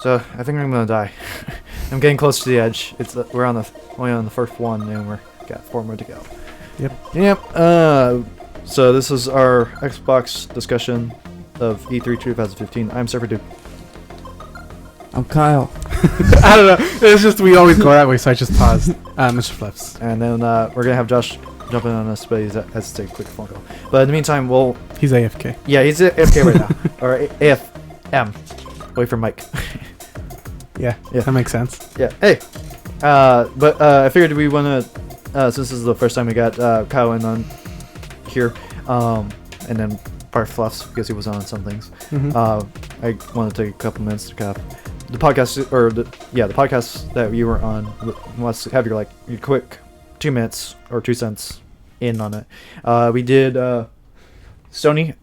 So I think I'm gonna die. I'm getting close to the edge. We're only on the first one, and we're got 4 more to go. Yep. So this is our Xbox discussion of E3 2015. I'm Surfer Dude. I'm Kyle. I don't know. It's just we always go that way, so I just paused. Mr. Fluffs. And then we're gonna have Josh jump in on us, but he has to take a quick phone call. But in the meantime, He's AFK. Yeah, he's AFK right now, or AFM. Wait for Mike. Yeah, that makes sense. Yeah. Hey. But I figured we want to, since this is the first time we got Kyle in on here, and then part Fluffs because he was on some things. I want to take a couple minutes to cap the podcast, the podcast that you were on. Let's have your quick 2 minutes or 2 cents in on it. We did Sony,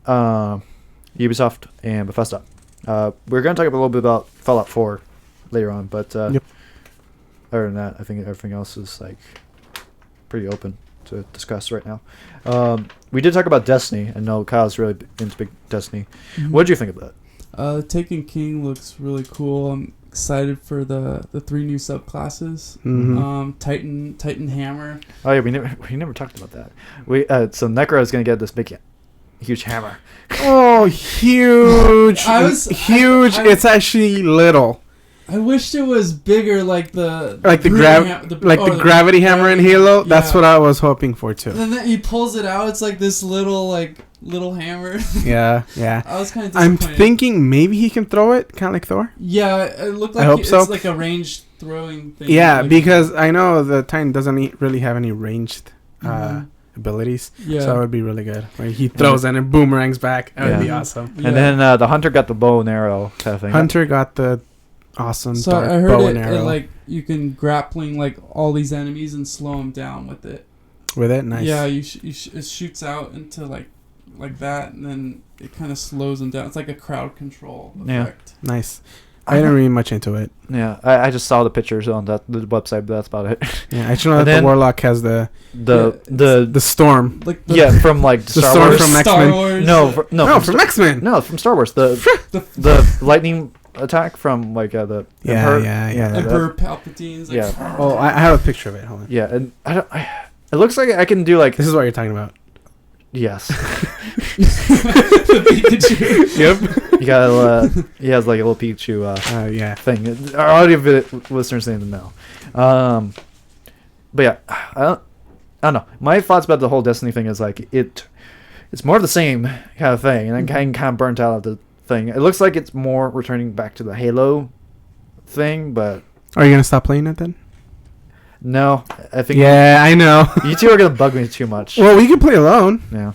Ubisoft, and Bethesda. We're going to talk a little bit about Fallout 4 later on, but other than that, I think everything else is pretty open to discuss right now. We did talk about Destiny. I know Kyle's really into big Destiny. What did you think of that? Taken King looks really cool. I'm excited for the 3 new subclasses. Titan Hammer. Oh yeah, we never talked about that. So Necro is gonna get this big, huge hammer. Oh, huge! Huge. It's actually little. I wished it was bigger, like the gravity hammer in Halo. Yeah. That's what I was hoping for too. And then he pulls it out. It's like this little hammer. Yeah. I was kind of I'm disappointed. Thinking maybe he can throw it, kind of like Thor. Yeah, it looked like it's like a ranged throwing thing. Yeah, because I know the Titan doesn't really have any ranged abilities. Yeah. So it would be really good. Like he throws and it boomerangs back. That would be awesome. Yeah. And then the Hunter got the bow and arrow kind of thing. Hunter got the awesome so dark I heard bow and arrow. You can grappling all these enemies and slow them down with it. With it, nice. Yeah, it shoots out into like that, and then it kind of slows them down. It's like a crowd control effect. Yeah, nice. I didn't read much into it. Yeah, I just saw the pictures on the website, but that's about it. Yeah, I just know that the Warlock has the storm. From Star Wars. From X-Men. No, from X-Men. No, from Star Wars. The lightning attack from the Emperor. Emperor Palpatine's. Oh, I have a picture of it. Hold on. Yeah, and it looks like I can do This is what you're talking about. Yes. The Pikachu. Yep. He got he has a little Pikachu thing. Our audio listeners need to know. But yeah, I don't know. My thoughts about the whole Destiny thing is it's more of the same kind of thing, and I'm kind of burnt out of the thing. It looks like it's more returning back to the Halo thing, but are you gonna stop playing it then? No, I think. Yeah, I know. You two are gonna bug me too much. Well, we can play alone. Yeah,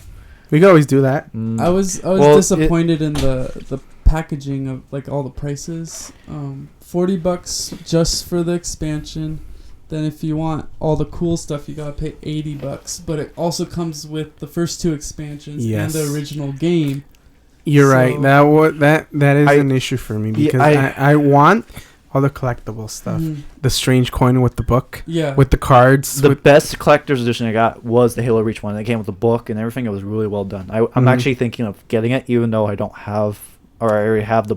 we could always do that. I was disappointed in the packaging of all the prices. $40 just for the expansion. Then if you want all the cool stuff, you gotta pay $80. But it also comes with the first 2 expansions and the original game. You're right. That is an issue for me because I want all the collectible stuff. The strange coin with the book. Yeah. With the cards. The best collector's edition I got was the Halo Reach one. It came with the book and everything. It was really well done. I'm actually thinking of getting it, even though I don't have, or I already have the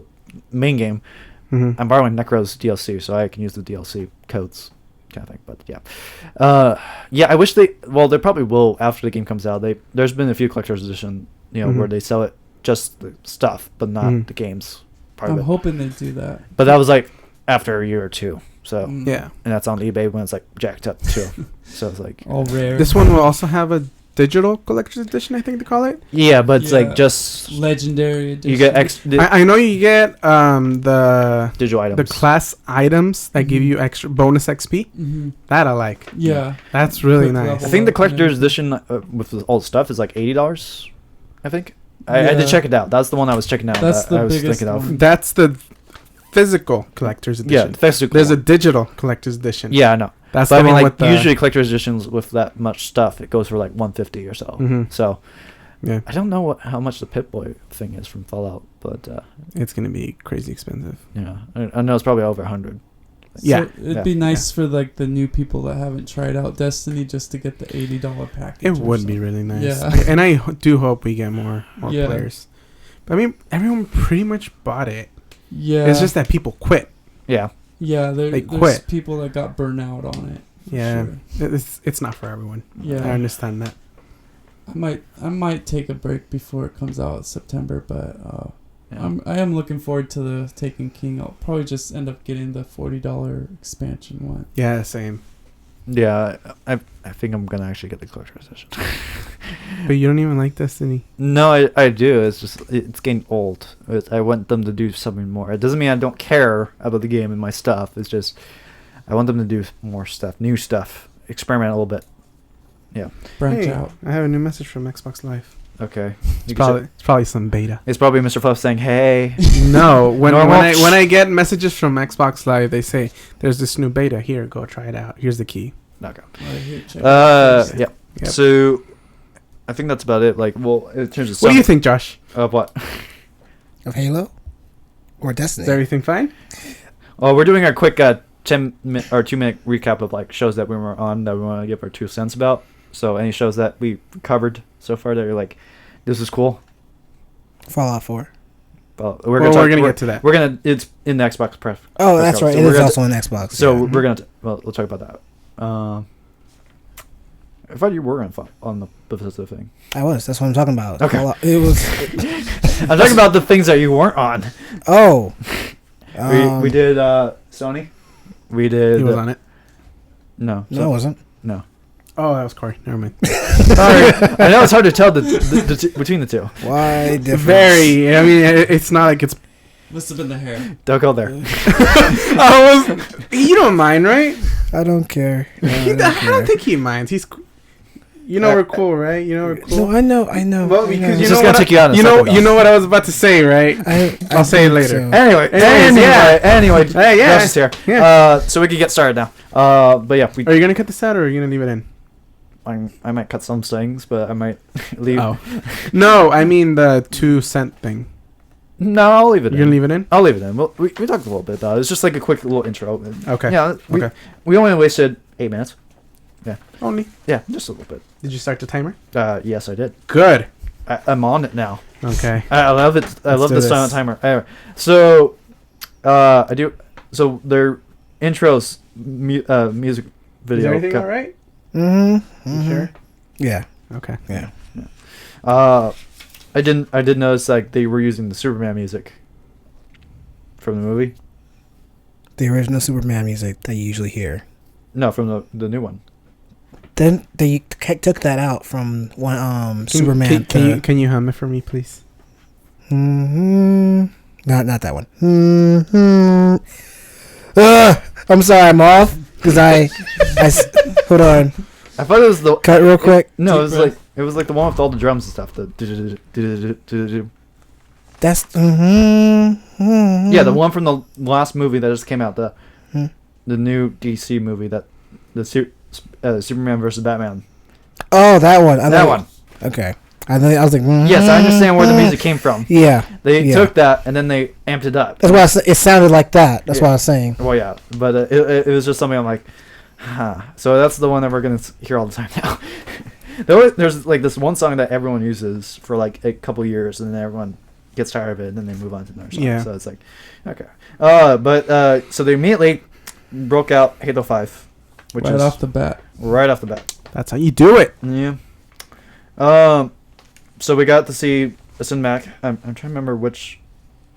main game. I'm borrowing Necro's DLC, so I can use the DLC codes kind of thing. But yeah. I wish they probably will after the game comes out. There's been a few collector's edition, where they sell it just the stuff, but not the games part of it. I'm hoping they do that. But that was after a year or 2. So yeah, and that's on eBay when it's jacked up too. So it's all rare. This one will also have a digital collector's edition, I think they call it. Yeah, but it's just legendary edition. You get I know you get the digital items, the class items that give you extra bonus XP. That I like. Yeah, that's really nice. I think the collector's edition with all the stuff is $80. I think. I had to check it out. That's the one I was checking out. That's the biggest one. That's the physical collector's edition. Yeah, physical. There's a digital collector's edition. Yeah, I know. That's but the one with usually collector's editions with that much stuff, it goes for $150 or so. So yeah, I don't know how much the Pip-Boy thing is from Fallout, but it's gonna be crazy expensive. Yeah, I know it's probably over $100. So it'd be nice for the new people that haven't tried out Destiny just to get the $80 package. It would be really nice. Yeah. And I do hope we get more players. But I mean, everyone pretty much bought it. Yeah. It's just that people quit. Yeah. Yeah, they there's quit. people that got burned out on it. Yeah, sure. It's not for everyone. Yeah, I understand that. I might take a break before it comes out in September, but Yeah. I am looking forward to the Taken King. I'll probably just end up getting the $40 expansion one. Yeah, same. Yeah, I think I'm gonna actually get the collector's edition. But you don't even like Destiny? No, I do. It's just it's getting old. I want them to do something more. It doesn't mean I don't care about the game and my stuff. It's just I want them to do more stuff, new stuff, experiment a little bit. Yeah. Branch out. I have a new message from Xbox Live. Okay. It's probably some beta. It's probably Mr. Fluff saying, "Hey." No, when I get messages from Xbox Live, they say there's this new beta. Here, go try it out. Here's the key. Okay. Yeah. Yep. Yep. So, I think that's about it. Like, well, in terms of what do you think, Josh? Of what? Of Halo or Destiny? Is everything fine? Oh, we're doing a quick 2-minute recap of like shows that we were on that we want to give our 2 cents about. So, any shows that we covered so far that you're like, this is cool. Fallout 4. Well, we're gonna get to that. It's in the Xbox press. Oh, that's right. So it is also on Xbox. So yeah. we're gonna. We'll talk about that. I thought you were on the Bethesda thing. I was. That's what I'm talking about. Okay. It was. I'm talking about the things that you weren't on. Oh. We did Sony. We did. He was on it. No. No, it wasn't. No. Oh, that was Corey. Never mind. Sorry. I know it's hard to tell between the two. Why different? Very. I mean, it's not like it's. Must have been the hair. Don't go there. You don't mind, right? I don't care. No, I don't think he minds. He's. You know we're cool, right? You know we're cool. No, I know. Well, because He's just gonna take you out. You know what I was about to say, right? I'll say it later. So. Anyway, Hey, yeah. Josh is here. Yeah. So we can get started now. But yeah, Are you gonna cut this out or are you gonna leave it in? I might cut some things, but I might leave. Oh. No, I mean the 2-cent thing. No, I'll leave it in. You're gonna leave it in? I'll leave it in. We talked a little bit about it. It's just like a quick little intro. Okay. Yeah. We only wasted 8 minutes. Yeah. Only. Yeah, just a little bit. Did you start the timer? Yes, I did. Good. I'm on it now. Okay. I love it. I love the this. silent timer. Anyway, so I do. So their intros, music video. Is everything all right? Mm-hmm. You sure? Yeah. Okay. Yeah. I did notice like they were using the Superman music from the movie. The original Superman music that you usually hear. No, from the new one. Then they took that out from one Superman. Can you hum it for me, please? Mm-hmm. Not that one. Mm-hmm. I'm sorry, I'm off because I hold on. I thought it was the cut real quick. No, it was like the one with all the drums and stuff. That's mm-hmm. Yeah, the one from the last movie that just came out, the new DC movie that the Superman versus Batman. Oh, that one. That one. Okay. I was like, yes, I understand where the music came from. Yeah. They took that and then they amped it up. That's why it sounded like that. That's what I was saying. Well, yeah, but it was just something I'm like, huh. So that's the one that we're gonna hear all the time now. There's like this one song that everyone uses for like a couple years, and then everyone gets tired of it, and then they move on to another song. Yeah. So it's like, okay. But so they immediately broke out Halo 5, which right is off the bat. Right off the bat. That's how you do it. Yeah. So we got to see a cinematic. I'm trying to remember what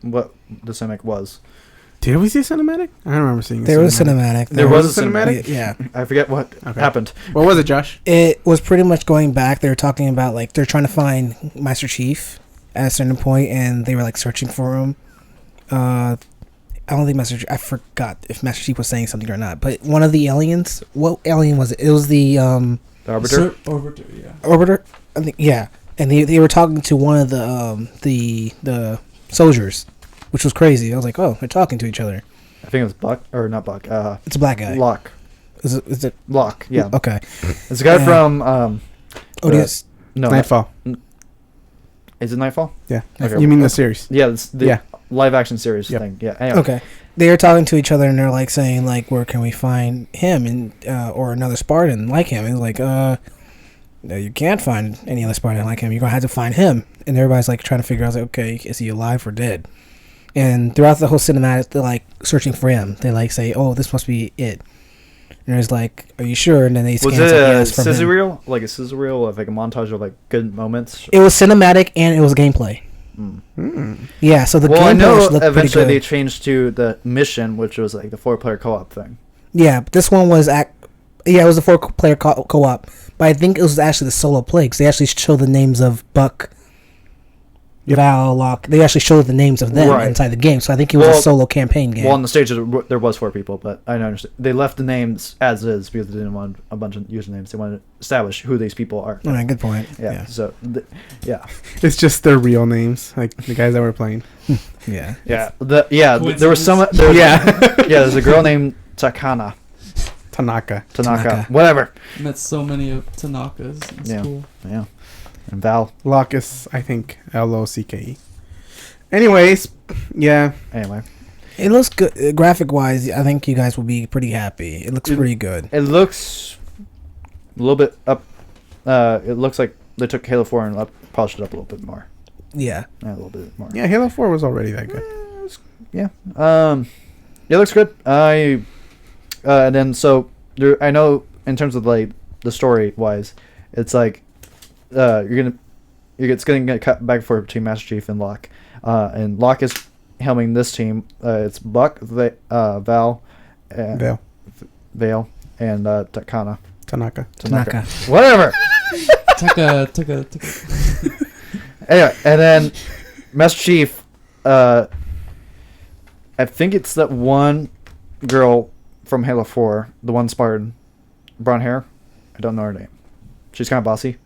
the cinematic was. Did we see a cinematic? I don't remember seeing. There was a cinematic. There was a cinematic. Yeah. I forget what happened. What was it, Josh? It was pretty much going back. They were talking about like they're trying to find Master Chief at a certain point, and they were like searching for him. I don't think I forgot if Master Chief was saying something or not. But one of the aliens. What alien was it? It was the Arbiter. Arbiter, yeah. Arbiter. I think yeah. And they were talking to one of the soldiers, which was crazy. I was like, oh, they're talking to each other. I think it was Buck or not Buck. It's a black guy. Locke. Is it Locke? Yeah. Okay. It's a guy from ODS. No. Nightfall. Is it Nightfall? Yeah. Okay. You mean the series? Yeah. It's the live action series thing. Yeah. Anyway. Okay. They were talking to each other and they're like saying like, where can we find him and or another Spartan like him? And like no, you can't find any other Spartan like him. You're gonna have to find him. And everybody's like trying to figure out like, okay, is he alive or dead? And throughout the whole cinematic, they're like searching for him. They like say, "Oh, this must be it." And it's like, "Are you sure?" And then they scan was it a scissor reel, like a scissor reel of like a montage of like good moments? It was cinematic and it was gameplay. Yeah, so the I know eventually they changed to the mission, which was like the 4-player co-op thing. Yeah, but this one was it was a 4-player co-op, but I think it was actually the solo play because they actually showed the names of Buck, Val, Locke. They actually showed the names of them inside the game, so I think it was a solo campaign game. Well, on the stage there was 4 people, but I don't understand. They left the names as is because they didn't want a bunch of usernames. They wanted to establish who these people are. All right, good point. Yeah. So, it's just their real names, like the guys that were playing. Yeah. Yeah. There was some. There's a girl named Tanaka. Whatever. I met so many of Tanakas in school. Yeah. And Val. Locus, I think. Locke. Anyways, yeah. Anyway. It looks good. Graphic-wise, I think you guys will be pretty happy. It looks pretty good. It looks a little bit up. It looks like they took Halo 4 and polished it up a little bit more. Yeah. A little bit more. Yeah, Halo 4 was already that good. Yeah. It looks good. And then so there, I know in terms of like the story-wise, it's like it's gonna get cut back and forth between Master Chief and Locke. And Locke is helming this team. It's Buck, Val, and Vale, and Tanaka. Whatever. Taka. Anyway, and then Master Chief. I think it's that one girl from Halo 4, the one Spartan, brown hair. I don't know her name. She's kind of bossy.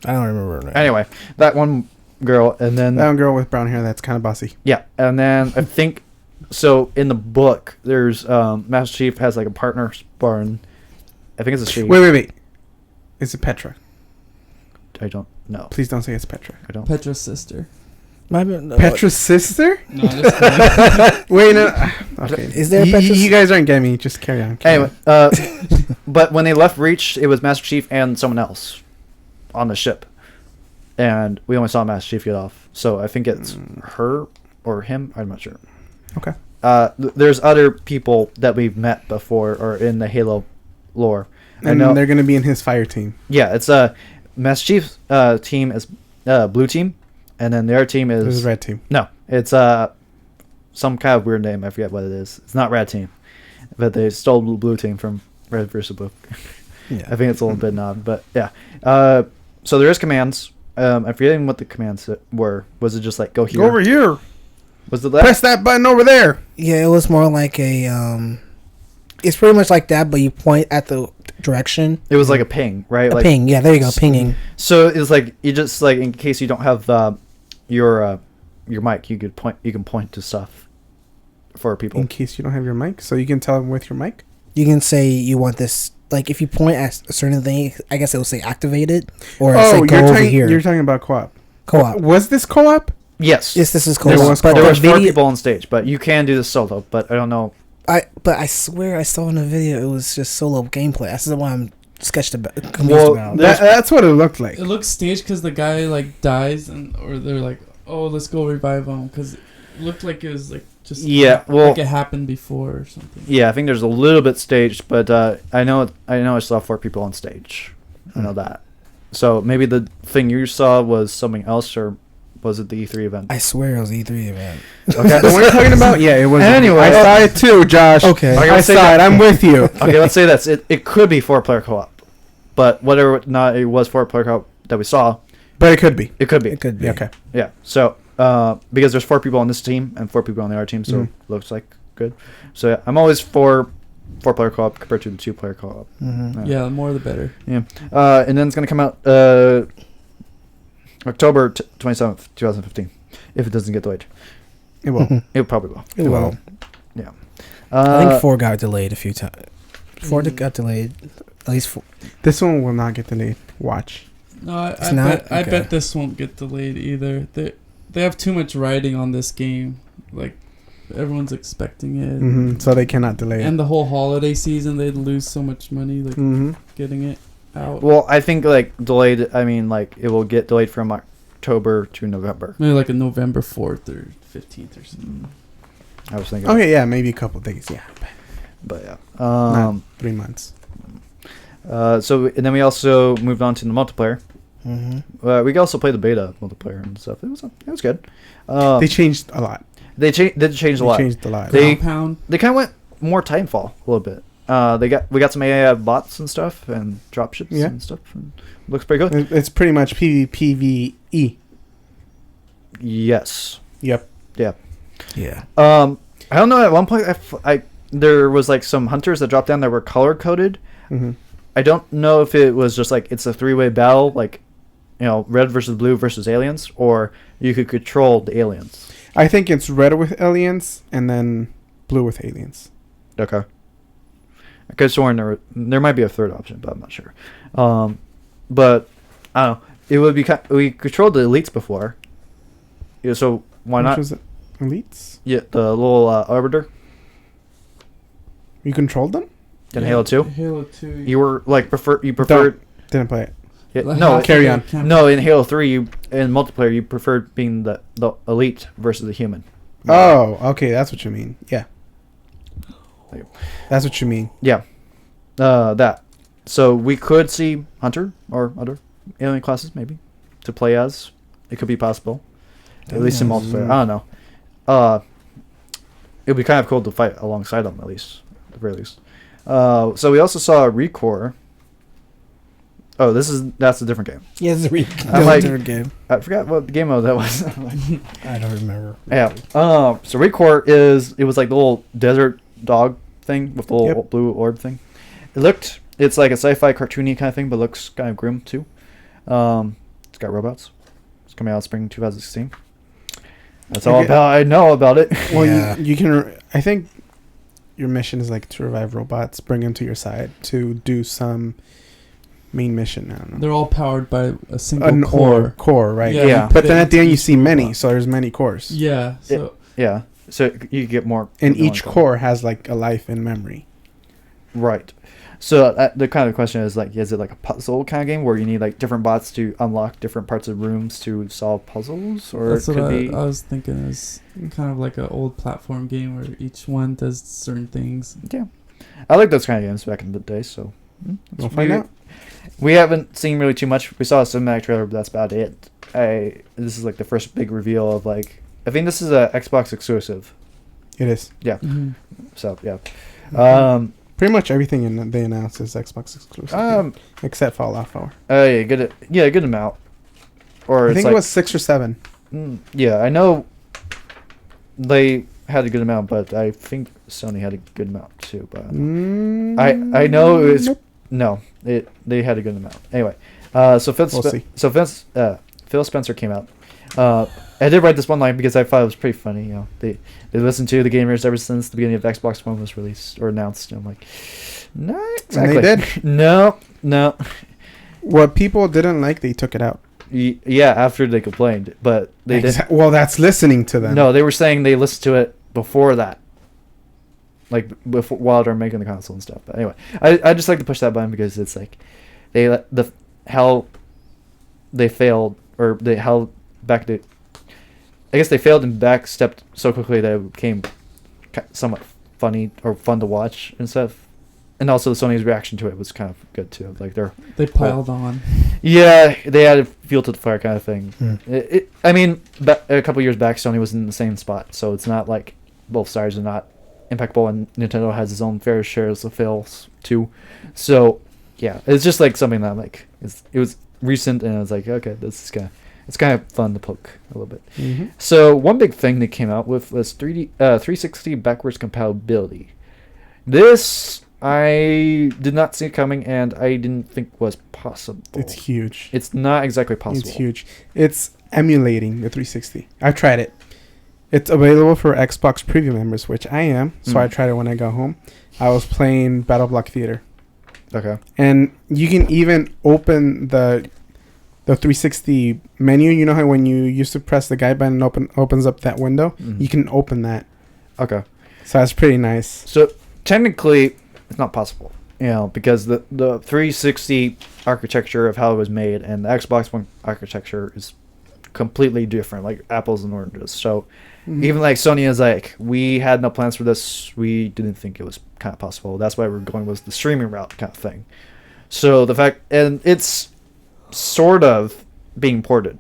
I don't remember her name. Anyway, that one girl, and then that one girl with brown hair that's kind of bossy. Yeah, and then I think so. In the book, there's Master Chief has like a partner Spartan. I think it's a she. Wait. Is it Petra? I don't know. Please don't say it's Petra. I don't. Petra's sister. Petra's sister? No, just kidding. Wait, no. Okay. Is there a Petra's? You guys aren't getting me. Just carry on. Anyway, but when they left Reach, it was Master Chief and someone else on the ship, and we only saw Master Chief get off. So I think it's her or him. I'm not sure. Okay. There's other people that we've met before or in the Halo lore. And they're going to be in his fire team. Yeah, it's Master Chief's team is blue team, and then their team is red team. No, it's some kind of weird name. I forget what it is. It's not red team, but they stole blue team from Red vs. Blue. Yeah. I think it's a little bit odd, but yeah. So there is commands. I'm forgetting what the commands were. Was it just like go here? Go over here. Was it that? Press that button over there. Yeah, it was more like a. It's pretty much like that, but you point at the direction. It was like a ping, right? A ping. Yeah, there you go, pinging. So it's like you just like in case you don't have your mic, you can point to stuff for people. In case you don't have your mic, so you can tell them with your mic. You can say you want this. Like if you point at a certain thing, I guess it will say activated or say go over here. You're talking about co-op. Co-op. Was this co-op? Yes. Yes, this is co-op. There was 4 people on stage, but you can do this solo. But I don't know. But I swear I saw in the video it was just solo gameplay. That's the one I'm sketched about. Well, that's what it looked like. It looks staged because the guy like dies, or they're like, "Oh, let's go revive him," because it looked like it was like just like it happened before or something. Yeah, I think there's a little bit staged, but I know I saw 4 people on stage. I know that. So maybe the thing you saw was something else, or was it the E3 event? I swear it was the E3 event. Okay. The one you're talking about? Yeah, it was. Anyway. I saw it too, Josh. Okay. I saw it. I'm with you. Okay, let's say this. It could be 4-player co-op. But whether or not it was 4-player co-op that we saw. But it could be. It could be. It could be. Okay. Yeah. So, because there's 4 people on this team and 4 people on the other team, so it looks like good. So, yeah, I'm always for 4-player co-op compared to the 2-player co-op. Mm-hmm. Yeah, the more the better. Yeah. And then it's going to come out October 27th, 2015. If it doesn't get delayed. It will. It probably will. It will. Yeah. I think 4 got delayed a few times. 4 got delayed. At least 4. This one will not get delayed. Watch. No, I bet this won't get delayed either. They have too much writing on this game. Like, everyone's expecting it. So they cannot delay it. And the whole holiday season, they'd lose so much money, like, getting it out. Well, I think, like, delayed, I mean, like, it will get delayed from October to November. Maybe like a November 4th or 15th or something. I was thinking. Okay, yeah, maybe a couple days. Yeah, but yeah, not 3 months. So and then we also moved on to the multiplayer. Mm-hmm. We could also play the beta multiplayer and stuff. It was good. They changed a lot. They changed a lot. Changed a lot. They kind of went more Titanfall a little bit. We got some AI bots and stuff and dropships and stuff. And looks pretty good. It's pretty much PvE. Yes. Yep. Yeah. Yeah. I don't know. At one point, there was like some hunters that dropped down that were color coded. Mm-hmm. I don't know if it was just like it's a 3-way battle, like red versus blue versus aliens, or you could control the aliens. I think it's red with aliens and then blue with aliens. Okay. I could have sworn there might be a third option, but I'm not sure. But I don't know. It would be we controlled the elites before. Yeah, so why not? Which was it? Elites? Yeah, the little arbiter. You controlled them? In Halo 2? Halo 2. You were like preferred. Didn't play it. Yeah, no, carry on. No, in Halo 3, in multiplayer, you preferred being the elite versus the human. Oh, okay, that's what you mean. Yeah. That's what you mean. Yeah. That. So we could see Hunter or other alien classes, maybe, to play as. It could be possible. At least in multiplayer. I don't know. It would be kind of cool to fight alongside them, at least. At the very least. So we also saw Recore. Oh, that's a different game. Yeah, it's a different game. I forgot what game mode that was. I don't remember. Yeah. So Recore it was like the little desert dog thing with the little blue orb thing. It's like a sci-fi cartoony kind of thing, but looks kind of grim too. It's got robots. It's coming out spring 2016. That's all I know about it. Well, you can. I think your mission is like to revive robots, bring them to your side to do some main mission. I don't know. They're all powered by a single core. Core, right? Yeah. But then at the end you see many, so there's many cores. Yeah. So So you get more. And each core has like a life in memory. Right. So the kind of question is like, is it like a puzzle kind of game where you need like different bots to unlock different parts of rooms to solve puzzles, or that's it could what be? I was thinking is kind of like an old platform game where each one does certain things. Yeah, I like those kind of games back in the day. So we'll find out. We haven't seen really too much. We saw a cinematic trailer, but that's about it. This is like the first big reveal of like. I think this is a Xbox exclusive. It is. Yeah. Mm-hmm. So yeah. Pretty much everything they announced is Xbox exclusive, except Fallout 4. A good amount. Or I think it was 6 or 7. Yeah, I know they had a good amount, but I think Sony had a good amount too. But I know it was they had a good amount. Anyway, so Phil Spencer came out. I did write this one line because I thought it was pretty funny. You know, they listened to the gamers ever since the beginning of Xbox One was released or announced. And I'm like, no, exactly. And they did. No. What people didn't like, they took it out. Yeah, after they complained, but they didn't. Well, that's listening to them. No, they were saying they listened to it before that, like while they're making the console and stuff. But anyway, I just like to push that button because it's like how they failed or they held back the. I guess they failed and backstepped so quickly that it became somewhat funny or fun to watch and stuff. And also Sony's reaction to it was kind of good too. Like they piled on. Yeah, they added fuel to the fire kind of thing. I mean, a couple years back, Sony was in the same spot, so it's not like both sides are not impeccable, and Nintendo has its own fair shares of fails too. So yeah, it's just like something that like it was recent, and I was like, okay, this is it's kind of fun to poke a little bit. Mm-hmm. So one big thing they came out with was 360 backwards compatibility. This I did not see coming, and I didn't think was possible. It's huge. It's not exactly possible. It's huge. It's emulating the 360. I've tried it. It's available for Xbox Preview members, which I am. So I tried it when I got home. I was playing Battle Block Theater. Okay. And you can even open the 360 menu. You know how when you used to press the guide button and opens up that window? Mm-hmm. You can open that. Okay. So that's pretty nice. So technically, it's not possible, because the 360 architecture of how it was made and the Xbox One architecture is completely different, like apples and oranges. So even like Sony is like, we had no plans for this. We didn't think it was kind of possible. That's why we're going with the streaming route kind of thing. So the fact, and it's sort of being ported,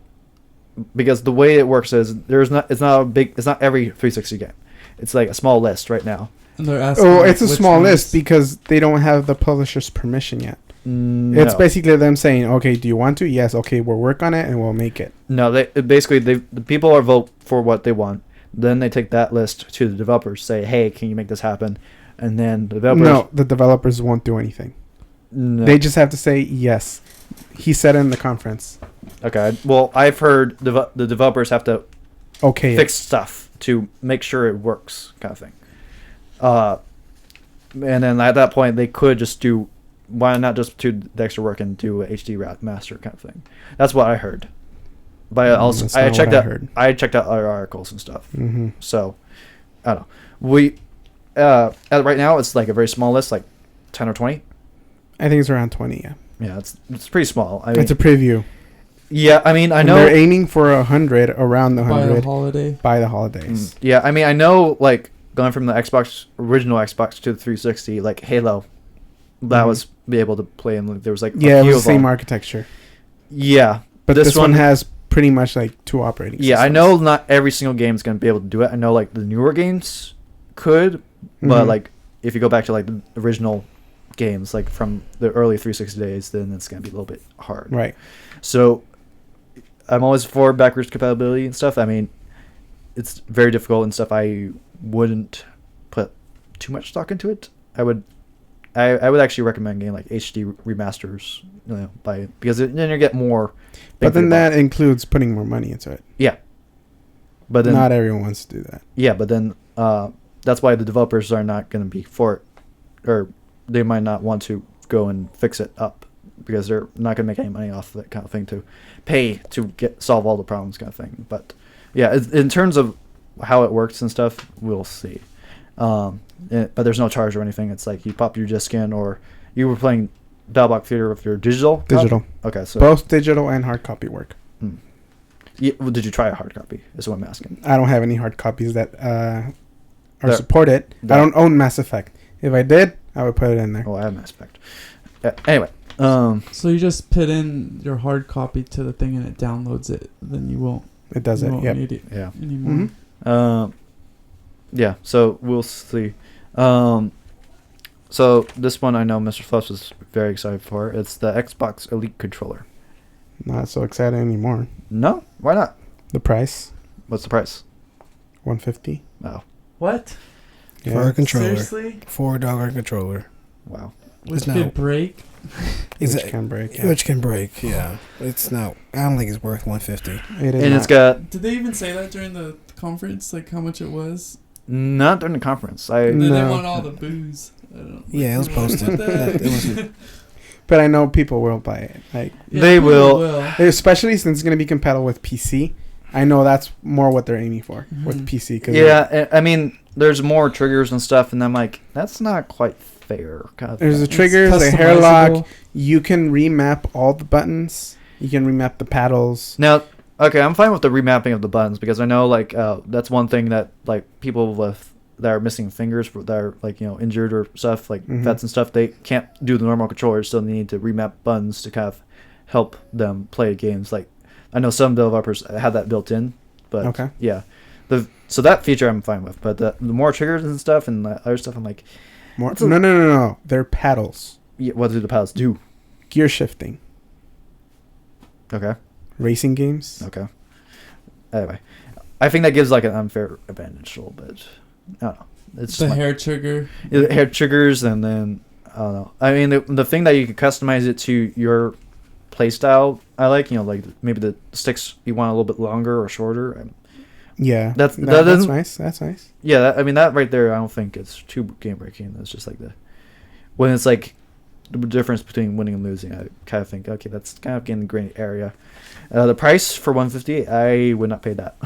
because the way it works is it's not every 360 game. It's like a small list right now. And they're asking, it's a small list because they don't have the publisher's permission yet. No. It's basically them saying, okay, do you want to? Yes. Okay, we'll work on it and we'll make it. No, the people are vote for what they want. Then they take that list to the developers, say, hey, can you make this happen? And then the developers... No, the developers won't do anything. No. They just have to say yes. He said it in the conference. Okay. Well, I've heard the developers have to fix stuff to make sure it works, kind of thing. And then at that point, they could just do... Why not just do the extra work and do a HD master kind of thing? That's what I heard. But also, I checked out other articles and stuff. Mm-hmm. So, I don't know. We right now it's like a very small list, like 10 or 20. I think it's around 20. Yeah. Yeah, it's pretty small. It's a preview. Yeah, I mean, I know they're aiming for 100, around the 100 by the holidays. Yeah, I mean, I know, like going from the original Xbox to the 360, like Halo, that was be able to play in. There was like it was the same architecture. Yeah, but this one has pretty much like 2 operating systems. I know not every single game is going to be able to do it. I know like the newer games could, but like if you go back to like the original games, like from the early 360 days, then it's going to be a little bit hard. Right. So I'm always for backwards compatibility and stuff. I mean, it's very difficult and stuff. I wouldn't put too much stock into it. I would actually recommend getting like HD remasters, because then you get more. But then that includes putting more money into it. Yeah. But then not everyone wants to do that. Yeah, but then that's why the developers are not going to be for it, or they might not want to go and fix it up because they're not going to make any money off of that kind of thing to pay to solve all the problems kind of thing. But yeah, in terms of how it works and stuff, we'll see. But there's no charge or anything. It's like you pop your disc in, or you were playing Battleblock Theater with your digital. Okay, so both digital and hard copy work. Yeah, well, did you try a hard copy? Is what I'm asking. I don't have any hard copies that are supported. I don't own Mass Effect. If I did, I would put it in there. Oh, I have Mass Effect. Anyway, so you just put in your hard copy to the thing and it downloads it. Then you won't. It does it. Yeah. Need it anymore. Mm-hmm. Yeah. So we'll see. So this one I know Mr. Fluffs was very excited for. It's the Xbox Elite controller. Not so excited anymore. No? Why not? The price. What's the price? $150. Oh. What? Yeah. For a controller. Seriously? $4 controller. Wow. Which could break. Which can break. Yeah. Which can break. Yeah. It's not. I don't think it's worth $150. It is. And it's got. Did they even say that during the conference? Like how much it was? Not during the conference. And then they want all the booze. Yeah, it was posted. But I know people will buy it. Like they will, especially since it's going to be compatible with PC. I know that's more what they're aiming for with PC. Yeah, I mean, there's more triggers and stuff, and I'm like, that's not quite fair. There's the triggers, the hair lock. You can remap all the buttons. You can remap the paddles. Now, okay, I'm fine with the remapping of the buttons because I know like that's one thing that like people that are missing fingers that are like injured or stuff like vets and stuff, they can't do the normal controllers, so they need to remap buttons to kind of help them play games. Like I know some developers have that built in, but yeah, so that feature I'm fine with. But the more triggers and stuff and the other stuff, I'm like, no, they're paddles. Yeah, what do the paddles do? Gear shifting. Okay. Racing games. Okay. Anyway, I think that gives like an unfair advantage a little bit. I don't know. It's the hair trigger. The hair triggers, and then I don't know. I mean, the thing that you can customize it to your play style. I like like maybe the sticks you want a little bit longer or shorter. Yeah, that's nice. That's nice. Yeah, I mean that right there. I don't think it's too game breaking. It's just like when it's like the difference between winning and losing. I kind of think okay, that's kind of getting the gray area. The price for $150, I would not pay that.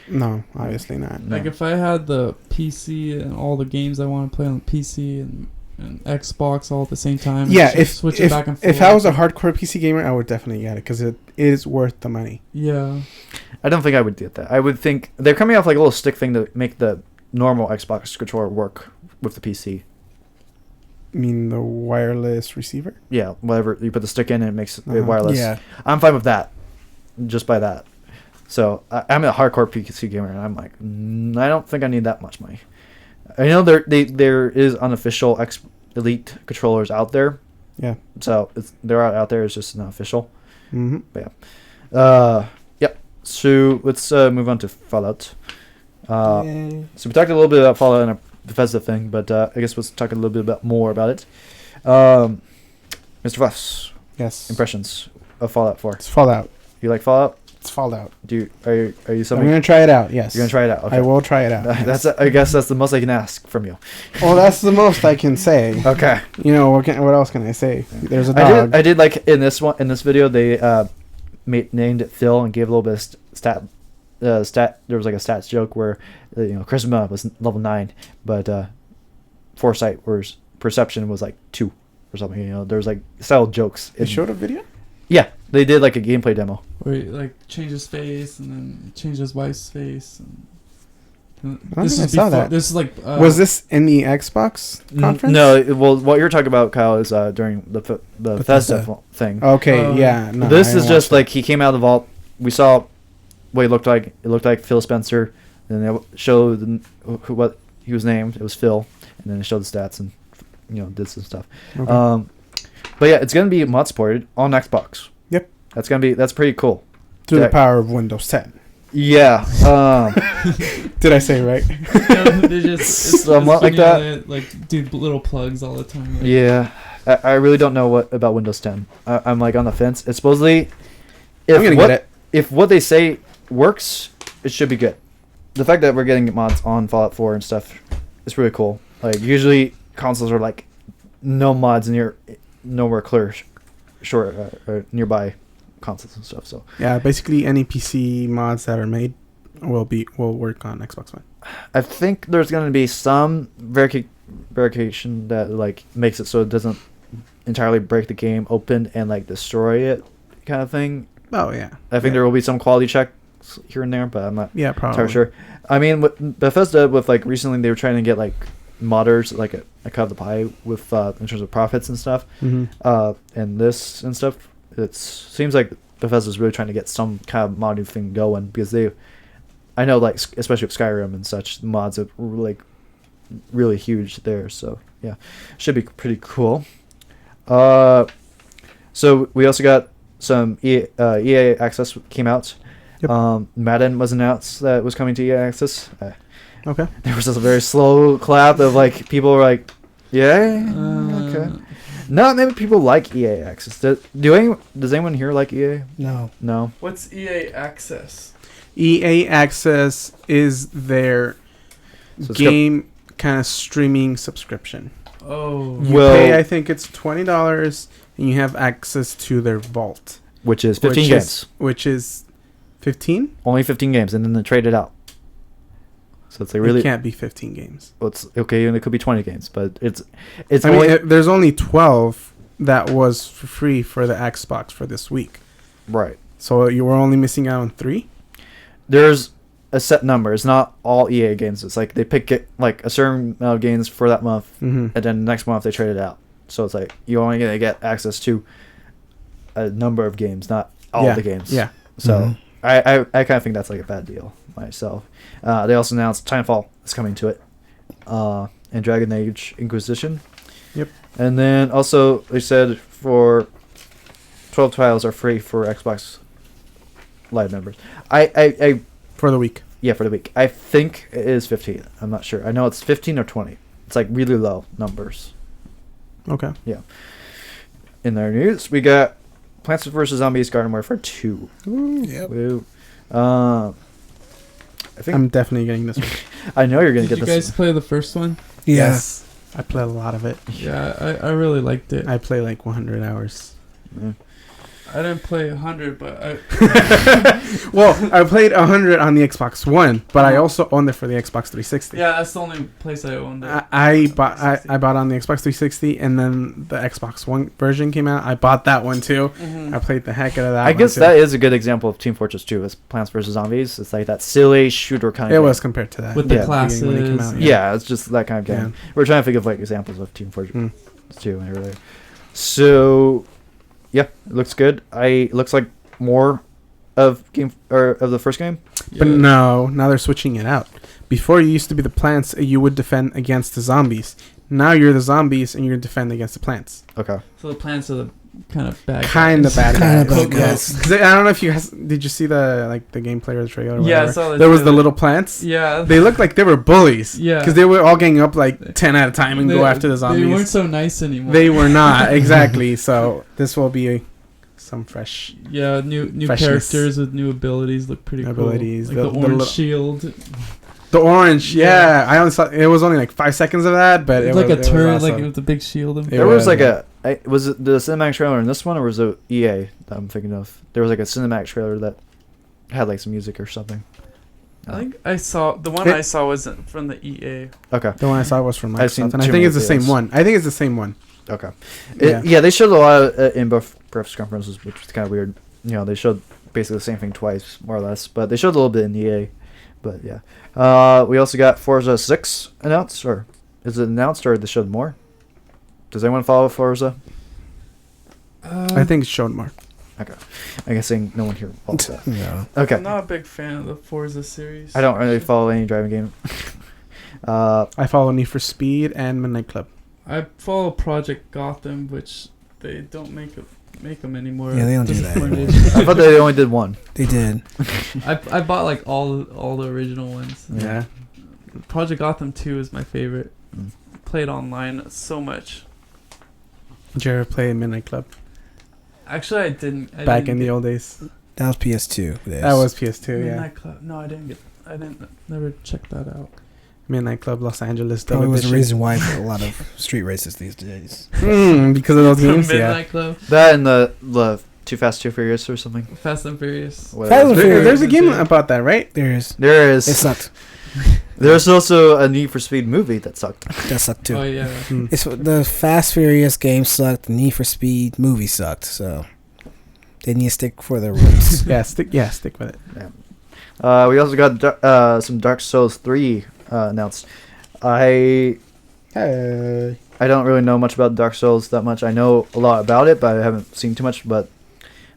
No, obviously not. Like if I had the PC and all the games I want to play on the PC and Xbox all at the same time. Yeah, if I was a hardcore PC gamer, I would definitely get it because it is worth the money. Yeah. I don't think I would get that. I would think they're coming off like a little stick thing to make the normal Xbox controller work with the PC. You mean the wireless receiver? Yeah, whatever. You put the stick in and it makes it wireless. Yeah. I'm fine with that. Just by that. So I'm a hardcore PC gamer, and I'm like, I don't think I need that much money. I know there is unofficial Elite controllers out there. Yeah. So they're out there. It's just not official. Mm-hmm. But yeah. Yep. So let's move on to Fallout. So we talked a little bit about Fallout and a Bethesda thing, but I guess let's talk a little bit more about it. Mr. Fluffs. Yes. Impressions of Fallout 4. It's Fallout. You like Fallout? It's Fallout. Are you something? I'm gonna try it out. Yes. You're gonna try it out. Okay. I will try it out. I guess that's the most I can ask from you. Well, that's the most I can say. Okay. You know what else can I say? There's a dog. I did like in this video they named it Phil and gave a little bit of stat. There was like a stats joke where charisma was level 9, but foresight or perception was like 2 or something. There was like style jokes. They showed a video. Yeah, they did like a gameplay demo. Where he, like change his face and then change his wife's face. And I don't think I saw that. This is like. Was this in the Xbox conference? No. Well, what you're talking about, Kyle, is during the Bethesda thing. Okay. Yeah. No, this is just like he came out of the vault. We saw what he looked like. It looked like Phil Spencer. And they showed what he was named. It was Phil. And then it showed the stats and did some stuff. Okay. But yeah, it's gonna be mod supported on Xbox. Yep. That's pretty cool. Through the power of Windows 10. Yeah. Did I say it right? They just somewhat like that. Like do little plugs all the time. Like. Yeah. I really don't know what about Windows 10. I'm like on the fence. It's supposedly I'm gonna get it. If what they say works, it should be good. The fact that we're getting mods on Fallout 4 and stuff is really cool. Like usually consoles are like no mods nowhere clear short or nearby consoles and stuff. So yeah, basically any PC mods that are made will work on Xbox One. I think there's going to be some verification that like makes it so it doesn't entirely break the game open and like destroy it kind of thing. Oh yeah. I think there will be some quality checks here and there, but I'm not entirely sure. I mean, with Bethesda, with like recently they were trying to get like modders like a cut of the pie with in terms of profits and stuff. Mm-hmm. And this and stuff. It seems like Bethesda's really trying to get some kind of modding thing going because I know like especially with Skyrim and such, the mods are like really huge there. So yeah, should be pretty cool. So we also got some EA Access came out. Yep. Madden was announced that it was coming to EA Access. Okay. There was just a very slow clap of like people were like, "Yeah, okay." Not many people like EA Access. Does anyone here like EA? No. What's EA Access? EA Access is their game kind of streaming subscription. Oh. You pay, I think it's $20, and you have access to their vault, which is 15 games. Which is 15? Only 15 games, and then they trade it out. So it's like really. It can't be 15 games. Well, it's okay, and it could be 20 games, but it's. I mean, there's only 12 that was for free for the Xbox for this week. Right. So you were only missing out on 3. There's a set number. It's not all EA games. It's like they pick it like a certain amount of games for that month, and then the next month they trade it out. So it's like you're only gonna get access to a number of games, not all the games. Yeah. So I kind of think that's like a bad deal myself. They also announced Titanfall is coming to it, and Dragon Age Inquisition. Yep. And then also they said for 12 titles are free for Xbox Live members. I for the week. Yeah, for the week. I think it is 15. I'm not sure. I know it's 15 or 20. It's like really low numbers. Okay. Yeah. In their news, we got Plants vs. Zombies Garden Warfare 2. Yep. Woo. I think I'm definitely getting this one. I know you're going to get Did this. you guys play the first one? Yes. I played a lot of it. Yeah, I really liked it. I play like 100 hours. Yeah. I didn't play 100, but I... Well, I played 100 on the Xbox One, but I also owned it for the Xbox 360. Yeah, that's the only place I owned it. I bought on the Xbox 360, and then the Xbox One version came out. I bought that one too. Mm-hmm. I played the heck out of that. I guess that is a good example of Team Fortress 2. It's Plants vs Zombies. It's like that silly shooter kind of. It was compared to that with the classes. When it came out, yeah, it's just that kind of game. Yeah. We're trying to think of like examples of Team Fortress 2 and everything. So, yeah, it looks good. It looks like more of the first game. But no, now they're switching it out. Before, you used to be the plants, you would defend against the zombies. Now you're the zombies and you're defend against the plants. Okay. So the plants are the kind of bad guys. Kind of bad guys. Yes. I don't know if you guys... Did you see the game or the trailer? Or yeah, whatever? I saw there was the little plants. Yeah. They looked like they were bullies. Yeah. Because they were all ganging up like 10 at a time and go after the zombies. They weren't so nice anymore. They were not, exactly. So this will be some fresh... Yeah, new characters with new abilities look pretty cool. Like the orange shield. The orange, yeah. I only saw it was only like 5 seconds of that, but it was like a turret, awesome. Like with a big shield. There was like was it the cinematic trailer in this one, or was it EA that I'm thinking of? There was like a cinematic trailer that had like some music or something. I think I saw the one I saw wasn't from the EA. Okay, the one I saw was from Microsoft, and I think it's the same one. I think it's the same one. Okay, yeah, they showed a lot in both press conferences, which was kind of weird. You know, they showed basically the same thing twice, more or less, but they showed a little bit in EA. But yeah, we also got Forza 6 announced, or is it announced, or they showed more? Does anyone follow Forza? I think it showed more. Okay, I'm guessing no one here follows that. No. Okay. I'm not a big fan of the Forza series. I don't really follow any driving game. I follow Need for Speed and Midnight Club. I follow Project Gotham, which they don't make them anymore. Yeah, they don't do that anymore. I thought they only did one. They did. I bought like all the original ones. Yeah. Project Gotham 2 is my favorite. Played online so much. Did you ever play Midnight Club? Actually, I didn't. Back in the old days. That was PS2. That was PS2. Midnight Club. No, I didn't. Never checked that out. Midnight Club Los Angeles. Probably was the reason why a lot of street races these days. Because of those games. Midnight Club. That and the Too Fast, Too Furious or something. Fast and Furious. There's a game about that, right? There is. It sucked. There's also a Need for Speed movie that sucked. That sucked too. Oh yeah. It's the Fast Furious game sucked. The Need for Speed movie sucked. So they need to stick for their roots. stick with it. Yeah. We also got some Dark Souls 3 announced. I don't really know much about Dark Souls that much. I know a lot about it, but I haven't seen too much. But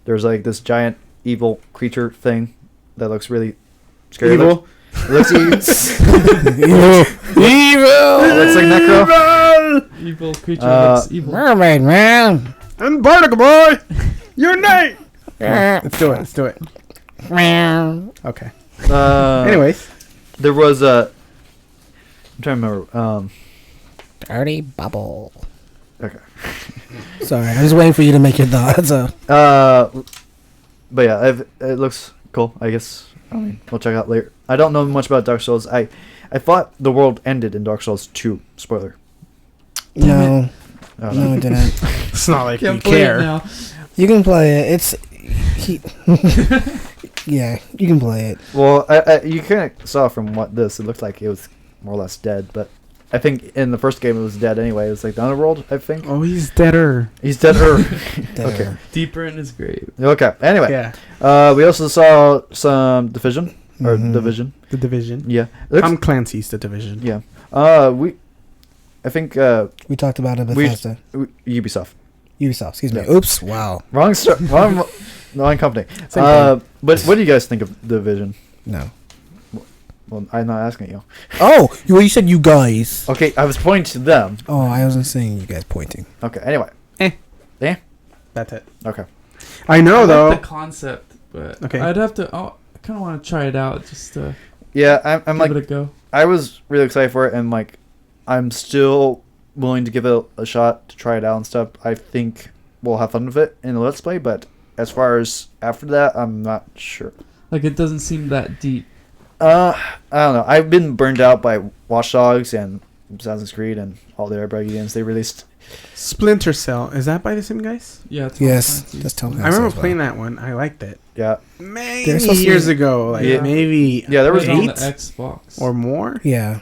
there's like this giant evil creature thing that looks really scary. Evil. It looks evil. Evil. It looks like Necro. Evil creature looks evil. Mermaid man. And Barnacle boy. Your name. Let's do it. Okay. Anyways, there was a. I'm trying to remember. Dirty bubble. Okay. Sorry, I was waiting for you to make your thoughts. But yeah, it looks cool. I guess. I mean, we'll check it out later. I don't know much about Dark Souls. I thought the world ended in Dark Souls 2. Spoiler. No, it didn't. It's not like you play care. It now. You can play it. Yeah, you can play it. Well, you kind of saw from it looked like it was more or less dead. But I think in the first game it was dead anyway. It was like the Underworld, I think. Oh, he's deader. He's deader. Okay. Deeper in his grave. Okay. Anyway. Yeah. We also saw some Division. Or Division. The Division. Yeah. Tom Clancy's The Division. Yeah. I think we talked about it. Bethesda. Ubisoft. Excuse me. Oops. Wow. Wrong company. But what do you guys think of Division? No. Well, I'm not asking you. Oh, you said you guys. Okay, I was pointing to them. Oh, I wasn't saying you guys pointing. Okay. Anyway. That's it. Okay. I know though. Like the concept, but okay. I'd have to. I kind of want to try it out just to. Yeah, I'm give it a go. I was really excited for it, and like, I'm still willing to give it a shot to try it out and stuff. I think we'll have fun with it in the Let's Play, but as far as after that, I'm not sure. Like, it doesn't seem that deep. I don't know. I've been burned out by Watch Dogs and Assassin's Creed and all the other games they released. Splinter Cell, is that by the same guys? Yeah. Yes, that's Tom Clancy. I remember playing that one. I liked it. Yeah. Many years ago, like maybe there was 8 on the 8 Xbox or more. Yeah.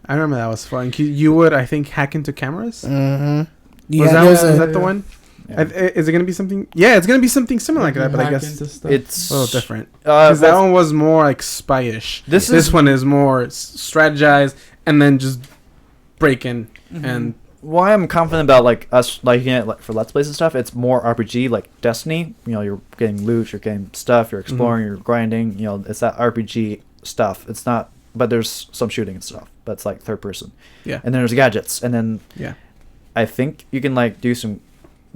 I remember that was fun. You would, I think, hack into cameras. Mm-hmm. Yeah, was that the one? Yeah. Is it gonna be something? Yeah, it's gonna be something similar like that, but I guess it's a little different. Because that one was more like spy-ish. This one is more strategized and then just break in and. Why I'm confident about like us liking it like for Let's Plays and stuff, it's more RPG like Destiny. You know, you're getting loot, you're getting stuff, you're exploring, you're grinding. You know, it's that RPG stuff. It's not, but there's some shooting and stuff. But it's like third person. Yeah. And then there's gadgets, and then yeah, I think you can like do some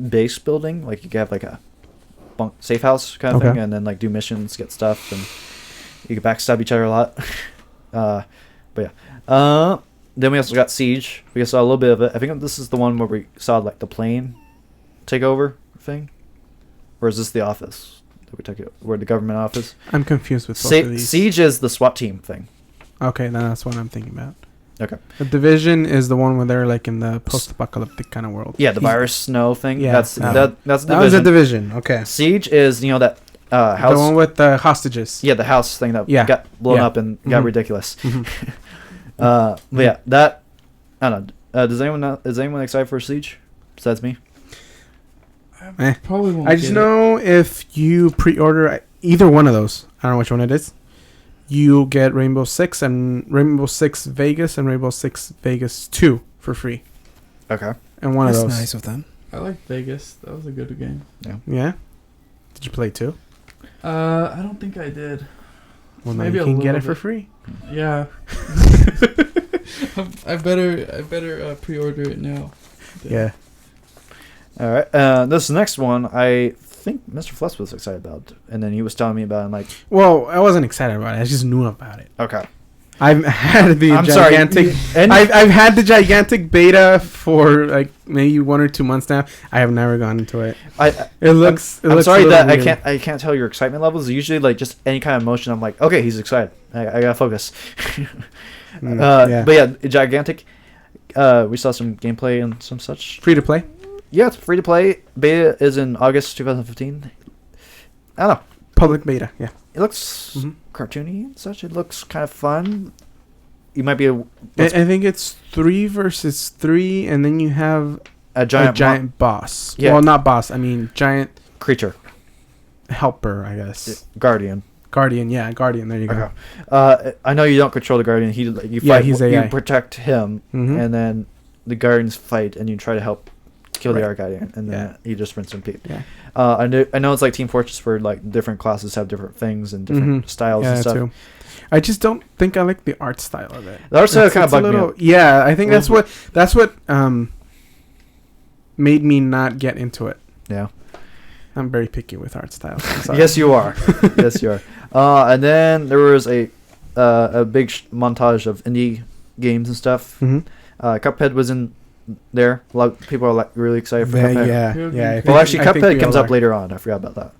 base building. Like you can have like a bunk safe house kind of thing, and then like do missions, get stuff, and you can backstab each other a lot. But yeah. Then we also got Siege. We saw a little bit of it. I think this is the one where we saw like the plane takeover thing, or is this the office that we took it? Where the government office? I'm confused with both of these. Siege is the SWAT team thing. Okay, then that's what I'm thinking about. Okay. The Division is the one where they're like in the post-apocalyptic kind of world. Yeah, the virus snow thing. Yeah, that's that was a Division. Okay. Siege is that house. The one with the hostages. Yeah, the house thing that got blown up and got ridiculous. But yeah, that I don't know. Is anyone excited for Siege besides me? Probably won't. I just know if you pre-order either one of those, I don't know which one it is, you'll get Rainbow Six Vegas and Rainbow Six Vegas 2 for free. Okay. And one of those. That's nice of them. I like Vegas. That was a good game. Yeah. Did you play 2? I don't think I did. Well, maybe you can get it for free. Yeah. I better pre-order it now. Yeah. All right. This next one, I think Mr. Fluffs was excited about, and then he was telling me about it. I'm like, well, I wasn't excited about it. I just knew about it. Okay. I've had the gigantic. I've had the gigantic beta for like maybe 1 or 2 months now. I have never gone into it. I'm sorry that weird. I can't tell your excitement levels. Usually, like just any kind of emotion, I'm like, okay, he's excited. I gotta focus. But yeah, gigantic. We saw some gameplay and some such. Free to play. Yeah, it's free to play. Beta is in August 2015. I don't know. Public beta. Yeah. It looks cartoony and such. It looks kind of fun. You might be I think it's 3 versus 3, and then you have a giant boss. Yeah. Well, not boss. I mean, giant creature. Helper, I guess. Guardian. Yeah, Guardian. There you go. Okay. I know you don't control the Guardian. You fight. He's AI. You protect him, and then the Guardians fight, and you try to help kill the Guardian, and then you just rinse and repeat. Yeah. I know it's like Team Fortress where like different classes have different things and different styles and stuff. Too. I just don't think I like the art style of it. The art style kind of bugged me out. Yeah, I think that's what made me not get into it. Yeah. I'm very picky with art styles. Yes, you are. Yes, you are. And then there was a big montage of indie games and stuff. Cuphead was in there. A lot of people are like really excited for Cuphead. Yeah. Well, actually, Cuphead comes up later on. I forgot about that.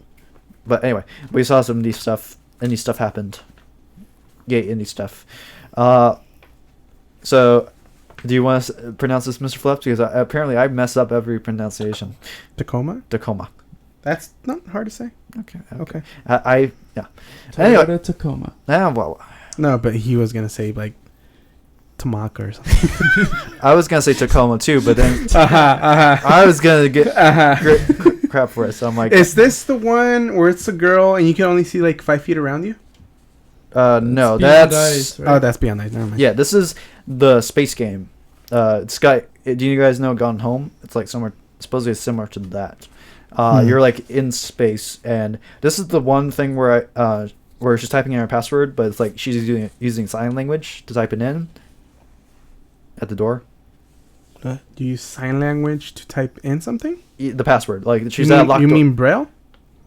But anyway, we saw some indie stuff happened. Yay, indie stuff. So, do you want to pronounce this, Mr. Fluffs? Because apparently I mess up every pronunciation. Tacoma. That's not hard to say. Okay. Toyota Anyway, Tacoma. Well. No, but he was gonna say like Tamaka or something. I was gonna say Tacoma too, but then I was gonna get crap for it. So I'm like, is this the one where it's a girl and you can only see like 5 feet around you? No, that's Ice, right? Oh, that's Beyond Ice. Never mind. Yeah, this is the space game. Do you guys know Gone Home? It's like supposedly similar to that. You're like in space, and this is the one thing where she's typing in her password, but it's like she's using sign language to type it in at the door. Do you use sign language to type in something? The password, like she's locked. You mean Braille?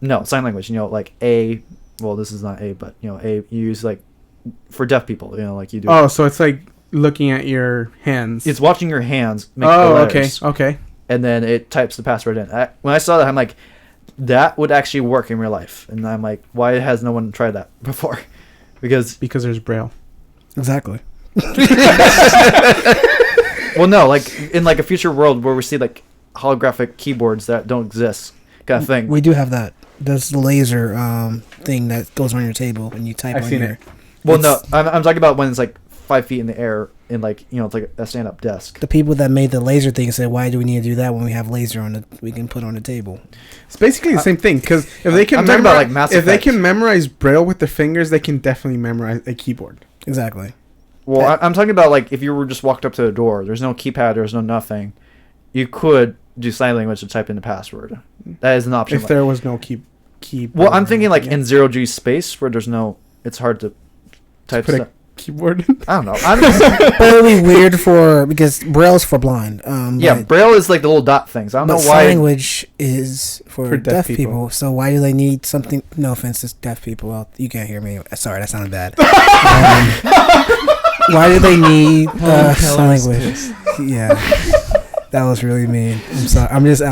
No, sign language. Like A. Well, this is not A, but A. You use like for deaf people. Like you do. Oh, so it's like looking at your hands. It's watching your hands make the letters. Okay. And then it types the password in. When I saw that, I'm like, that would actually work in real life. And I'm like, why has no one tried that before? Because there's Braille. Exactly. Well, no, like in like a future world where we see like holographic keyboards that don't exist, kind of thing. We do have that. There's the laser thing that goes on your table when you type. I've seen it. Well, no, I'm talking about when it's like 5 feet in the air and like it's like a stand-up desk. The people that made the laser thing said, "Why do we need to do that when we have laser on the we can put on the table?" It's basically the same thing because if they can they can memorize Braille with their fingers, they can definitely memorize a keyboard. Exactly. Well, I'm talking about like if you were just walked up to the door, there's no keypad, there's no nothing. You could do sign language to type in the password. That is an option. If there was no keyboard. Well, I'm thinking like in 0G space where there's no, it's hard to type stuff. Keyboard. I don't know. But it would be weird because Braille's for blind. Yeah, Braille is like the little dot things. I don't know why. Sign language is for deaf people. So why do they need something? No offense to deaf people. Well, you can't hear me. Sorry, that sounded bad. Why do they need sign language? Yeah, that was really mean. I'm sorry. I'm just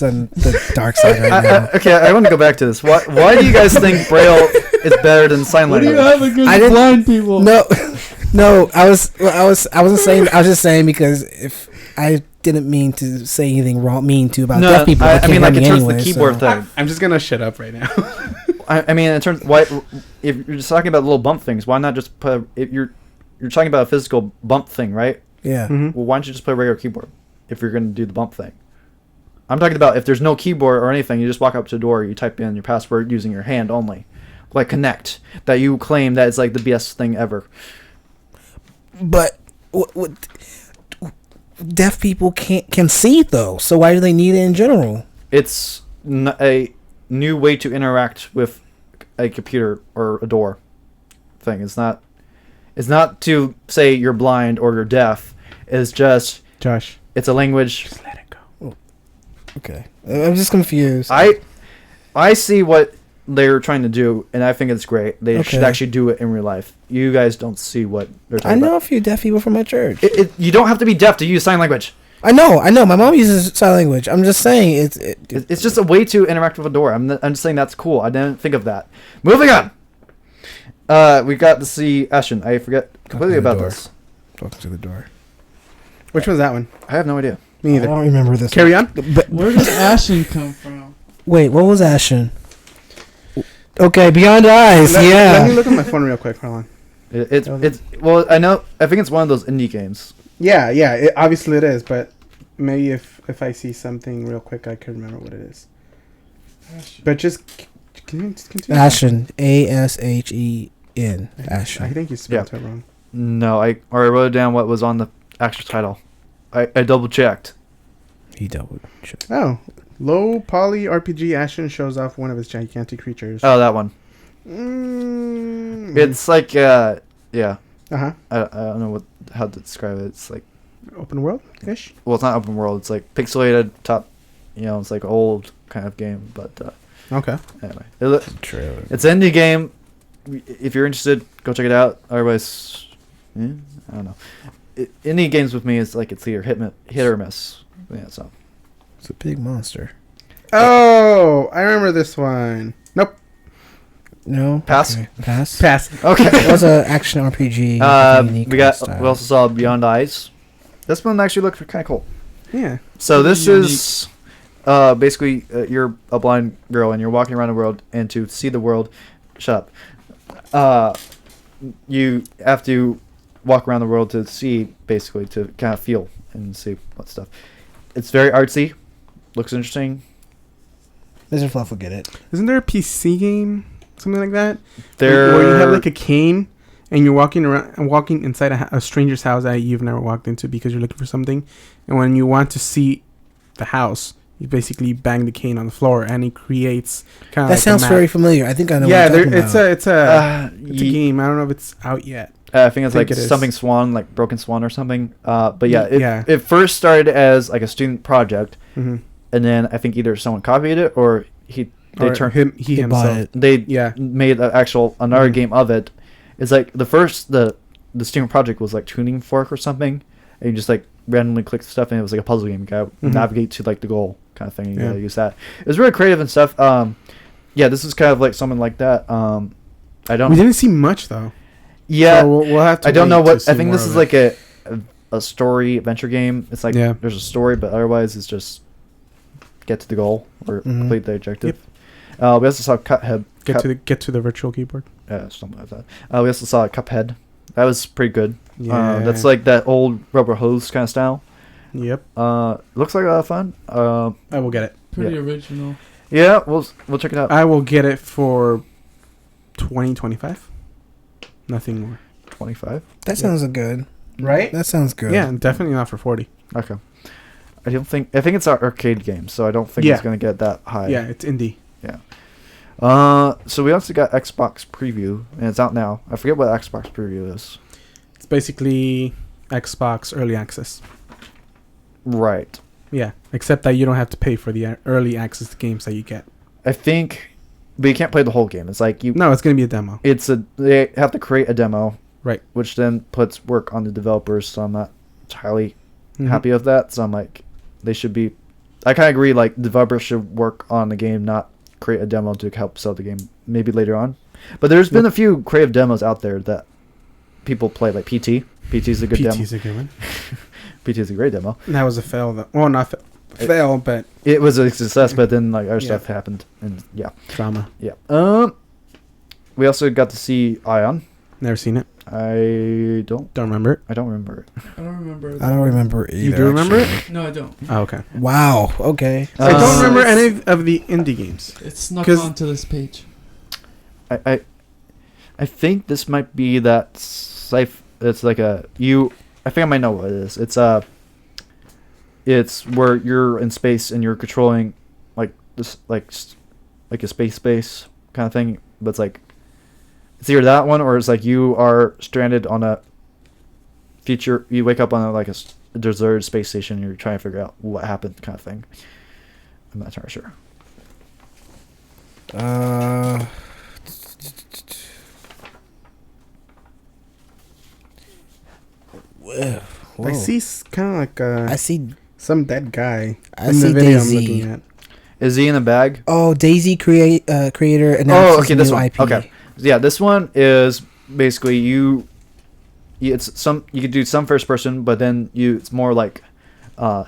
on the dark side right now. Okay, I want to go back to this. Why do you guys think Braille is better than sign language? What do you have against blind people? No. I wasn't saying. I was just saying because if I didn't mean to say anything mean about deaf people. I mean, like in terms anyway, of the keyboard thing. I'm just gonna shut up right now. I mean, in terms if you're just talking about little bump things, why not just put if you're talking about a physical bump thing, right? Yeah. Mm-hmm. Well, why don't you just play a regular keyboard if you're going to do the bump thing? I'm talking about if there's no keyboard or anything, you just walk up to the door, you type in your password using your hand only, like Connect, that you claim that it's like the best thing ever. But what deaf people can see though, so why do they need it in general? It's a new way to interact with a computer or a door thing. It's not to say you're blind or you're deaf. It's just Josh. It's a language. Just let it go. Oh. Okay, I'm just confused. I see what they're trying to do, and I think it's great. They should actually do it in real life. You guys don't see what they're talking about. I know a few deaf people from my church. You don't have to be deaf to use sign language. I know. My mom uses sign language. I'm just saying it's just a way to interact with a door. I'm just saying that's cool. I didn't think of that. Moving on. We got to see Ashton. I forget completely about this. Welcome to the door. Which one's that one? I have no idea. Me either. I don't remember this. Carry on. But where did Ashton come from? Wait, what was Ashton? Okay, Beyond Eyes. Let me look at my phone real quick. Hold on. It's well, I think it's one of those indie games. Yeah. Obviously it is, but maybe if I see something real quick, I can remember what it is. But just continue. Ashton, ASHEN. Ashton. I think you spelled it wrong. No, I wrote down what was on the actual title. I double checked. He double checked. Oh, low poly RPG. Ashton shows off one of his gigantic creatures. Oh, that one. It's like yeah. I don't know how to describe it. It's like open world ish. Well, it's not open world. It's like pixelated top. It's like old kind of game, but okay. Anyway, it's an indie game. If you're interested, go check it out. Otherwise, I don't know. Indie games with me is like it's either hit or miss. Yeah, so it's a big monster. Oh, I remember this one. Nope. No. Pass. Okay. Pass. Okay. It was an action RPG. We also saw Beyond Eyes. This one actually looked kind of cool. Yeah. So this is basically you're a blind girl and you're walking around the world, and to see the world, shut up. You have to walk around the world to see, basically, to kind of feel and see what stuff. It's very artsy. Looks interesting. Mr. Fluff will get it. Isn't there a PC game? Something like that? Where you have like a cane and you're walking inside a stranger's house that you've never walked into because you're looking for something. And when you want to see the house, you basically bang the cane on the floor and it creates kind of that sounds very familiar. I think I know what you're talking about. It's a game. I don't know if it's out yet. I think it's something Swan, like Broken Swan or something. But yeah, it first started as like a student project, and then I think either someone copied it or he himself. They made another game of it. It's like the student project was like Tuning Fork or something, and you just like randomly click stuff, and it was like a puzzle game. You gotta navigate to like the goal kind of thing. You gotta use that. It was really creative and stuff. This is kind of like something like that. We didn't see much though. Yeah, so we'll have to. I don't know what. I think this is like a story adventure game. It's like there's a story, but otherwise it's just get to the goal or complete the objective. Yep. We also saw Cuphead. Get to the virtual keyboard. Yeah, something like that. We also saw Cuphead. That was pretty good. Yeah. That's like that old rubber hose kind of style. Yep. Looks like a lot of fun. I will get it. Pretty original. Yeah, we'll check it out. I will get it for 20-25. Nothing more. 25. That sounds good. Right? That sounds good. Yeah, definitely not for 40. Okay. I think it's an arcade game, so I don't think it's gonna get that high. Yeah, it's indie. Yeah. So we also got Xbox Preview, and it's out now. I forget what Xbox Preview is. It's basically Xbox Early Access. Right. Yeah, except that you don't have to pay for the early access games that you get. I think, but you can't play the whole game. It's like No, it's gonna be a demo. They have to create a demo, right? Which then puts work on the developers. So I'm not entirely happy with that. So I'm like, they should be. I kind of agree. Like developers should work on the game, not create a demo to help sell the game. Maybe later on, but there's been a few creative demos out there that people play, like PT. PT's a good demo. PT's a good one. PT's a great demo. And that was a fail. Well, not fail, but it was a success. But then like other stuff happened, and drama. Yeah. We also got to see Ion. Never seen it. I don't remember it. I don't remember it. I don't remember it. I don't remember either. You do remember it? No, I don't. Oh, okay. Wow. Okay. I don't remember any of the indie games. It's snuck onto this page. I think this might be that it's like I think I might know what it is. It's where you're in space and you're controlling like this like a space base kind of thing, but it's like it's either that one or it's like you are stranded on a future. You wake up on a deserted space station and you're trying to figure out what happened, kind of thing. I'm not entirely sure. Whoa. I see kind of like I see some dead guy I in see the video Daisy. I'm looking at. Is he in a bag? Oh, Daisy creator announced okay, this this new one. IP. Okay, yeah, this one is basically you could do some first person, but then it's more like a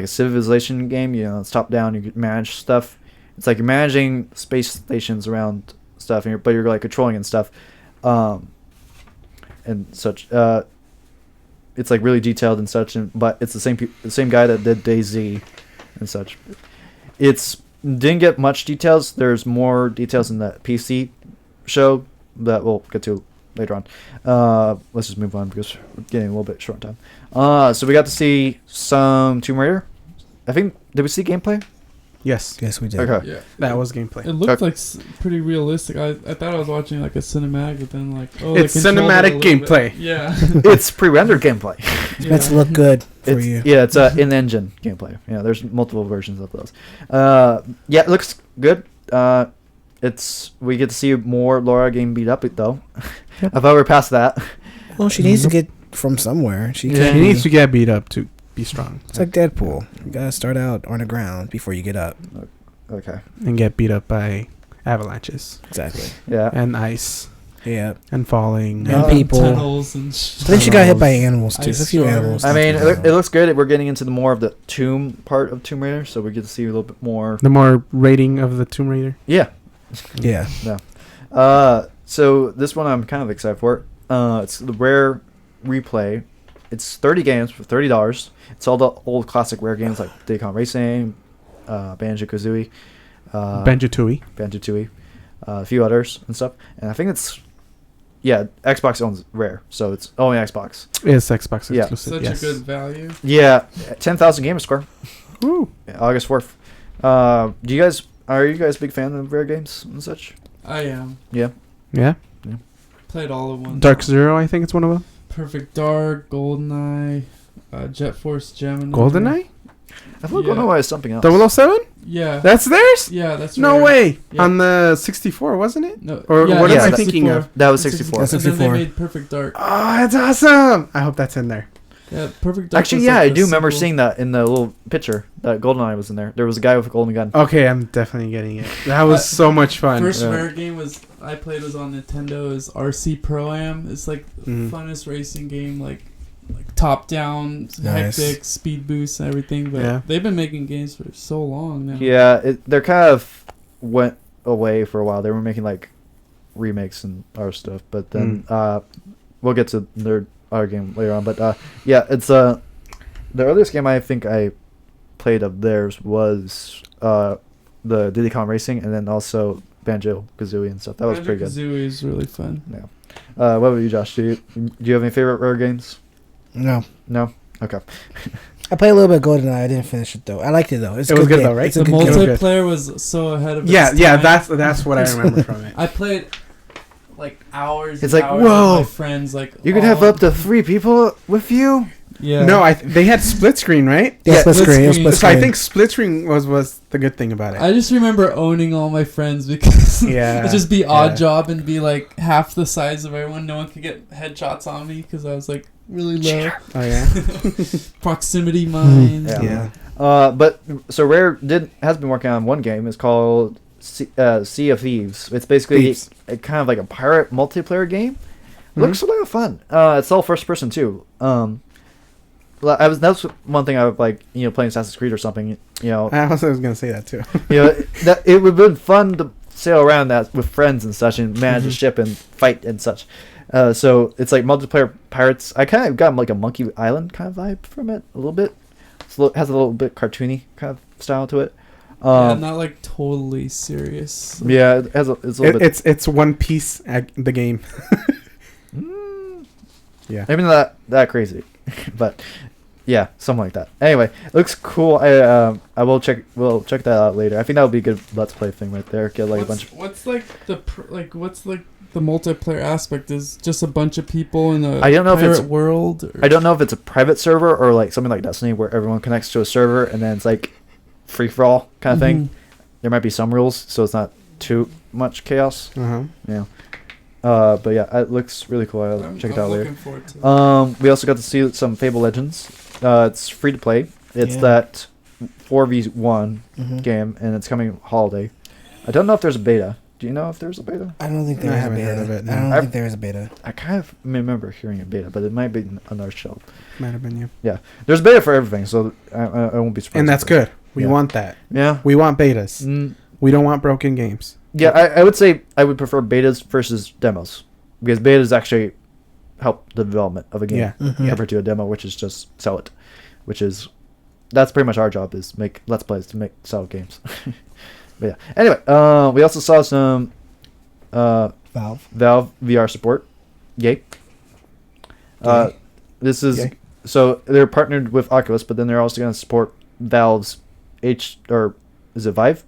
civilization game. You know, it's top down. You can manage stuff. It's like you're managing space stations around stuff, but you're like controlling and stuff, and such. It's like really detailed and such, but it's the same guy that did DayZ and such. Didn't get much details. There's more details in the PC show that we'll get to later on. Let's just move on because we're getting a little bit short on time. So we got to see some Tomb Raider. I think, did we see gameplay? Yes, we did. Okay. Yeah. That was gameplay. It looked like pretty realistic. I thought I was watching like a cinematic, but then it's cinematic gameplay. Yeah. It's pre-rendered gameplay. It's meant to look good for you. Yeah, it's in-engine gameplay. Yeah, there's multiple versions of those. Yeah, it looks good. We get to see more Laura getting beat up though. I thought we were past that. Well, she needs to get from somewhere. She needs to get beat up to be strong. It's like Deadpool. You gotta start out on the ground before you get up. Okay. And get beat up by avalanches. Exactly. Yeah. And ice. Yeah. And falling. And people. Tunnels and I think she got hit by animals too. There's a few animals. I mean, it looks good. We're getting into more of the tomb part of Tomb Raider, so we get to see a little bit more. The more rating of the Tomb Raider. Yeah. Yeah. No. So this one I'm kind of excited for. It's the Rare Replay. It's 30 games for $30. It's all the old classic Rare games like Diddy Kong Racing, Banjo-Kazooie, Banjo-Tooie, a few others and stuff. And I think Xbox owns Rare, so it's only Xbox. It's Xbox Yeah. exclusive. Such a good value. Yeah, 10,000 gamer score. Woo. August 4th. Are you guys a big fan of Rare games and such? I am. Yeah. Yeah. Played all of one. Dark Zero, I think it's one of them. Perfect Dark, GoldenEye, Jet Force Gemini. GoldenEye? I thought GoldenEye is something else. 007? Yeah. That's theirs? Yeah, that's no Rare. way. Yeah. On the 64, wasn't it? No. Or yeah, what yeah, am I thinking of? That was 64. That's And then 64. they made Perfect Dark. Oh, that's awesome. I hope that's in there. Yeah, Perfect Dark. Actually, yeah, I do remember seeing that in the little picture that GoldenEye was in there. There was a guy with a golden gun. Okay, I'm definitely getting it. That was so much fun. First Rare game I played was on Nintendo. Is RC Pro-Am. It's like the funnest racing game. Like top down, hectic, speed boosts and everything. But they've been making games for so long now. Yeah, they're kind of went away for a while. They were making like remakes and other stuff, but then we'll get to their other game later on. But yeah, it's the earliest game I think I played of theirs was the Diddy Kong Racing, and then also Banjo Kazooie and stuff. That was pretty good. Kazooie is really fun. Yeah. What about you, Josh? Do you have any favorite Rare games? No. Okay. I played a little bit of GoldenEye. I didn't finish it though. I liked it though. It was good though, right? The multiplayer was so ahead of its time. Yeah, that's what I remember from it. I played like hours. It's and like, hours whoa, with my friends, like you could have up to 3 people with you. Yeah. No, they had split screen, right? Yeah, split screen. So I think split screen was the good thing about it. I just remember owning all my friends because it'd just be odd job and be like half the size of everyone. No one could get headshots on me because I was like really low. Oh yeah. Proximity mines. Yeah. But so Rare has been working on one game. It's called Sea of Thieves. It's basically a kind of like a pirate multiplayer game. Looks a lot of fun. It's all first person too. That's one thing I would like, playing Assassin's Creed or something, I was gonna say that too. That it would have been fun to sail around that with friends and such and manage a ship and fight and such. So it's like multiplayer pirates. I kind of got like a Monkey Island kind of vibe from it a little bit. It has a little bit cartoony kind of style to it. Not like totally serious. Yeah, it's a little bit. It's One Piece the game. Yeah, maybe not that crazy, but yeah, something like that. Anyway, it looks cool. I will check. We'll check that out later. I think that would be a good Let's Play thing right there. Get like a bunch. What's the multiplayer aspect? Is just a bunch of people in a pirate world? Or? I don't know if it's a private server or like something like Destiny where everyone connects to a server and then it's like free for all kind of thing. There might be some rules, so it's not too much chaos. Yeah. But yeah, it looks really cool. I'll check it out later. We also got to see some Fable Legends. It's free to play. It's that 4v1 game, and it's coming holiday. I don't know if there's a beta. Do you know if there's a beta? I don't think there's a beta. Heard of it, no. I don't think there is a beta. I kind of remember hearing a beta, but it might be on our show. Might have been you. Yeah, there's beta for everything, so I won't be surprised. And that's good. We want that. Yeah, we want betas. We don't want broken games. Yeah, I would say I would prefer betas versus demos because betas actually help the development of a game compared to a demo, which is just sell it, that's pretty much our job is make Let's Plays to sell games. But yeah. Anyway, we also saw some Valve VR support. Yay. This is so they're partnered with Oculus, but then they're also going to support Valve's is it Vive?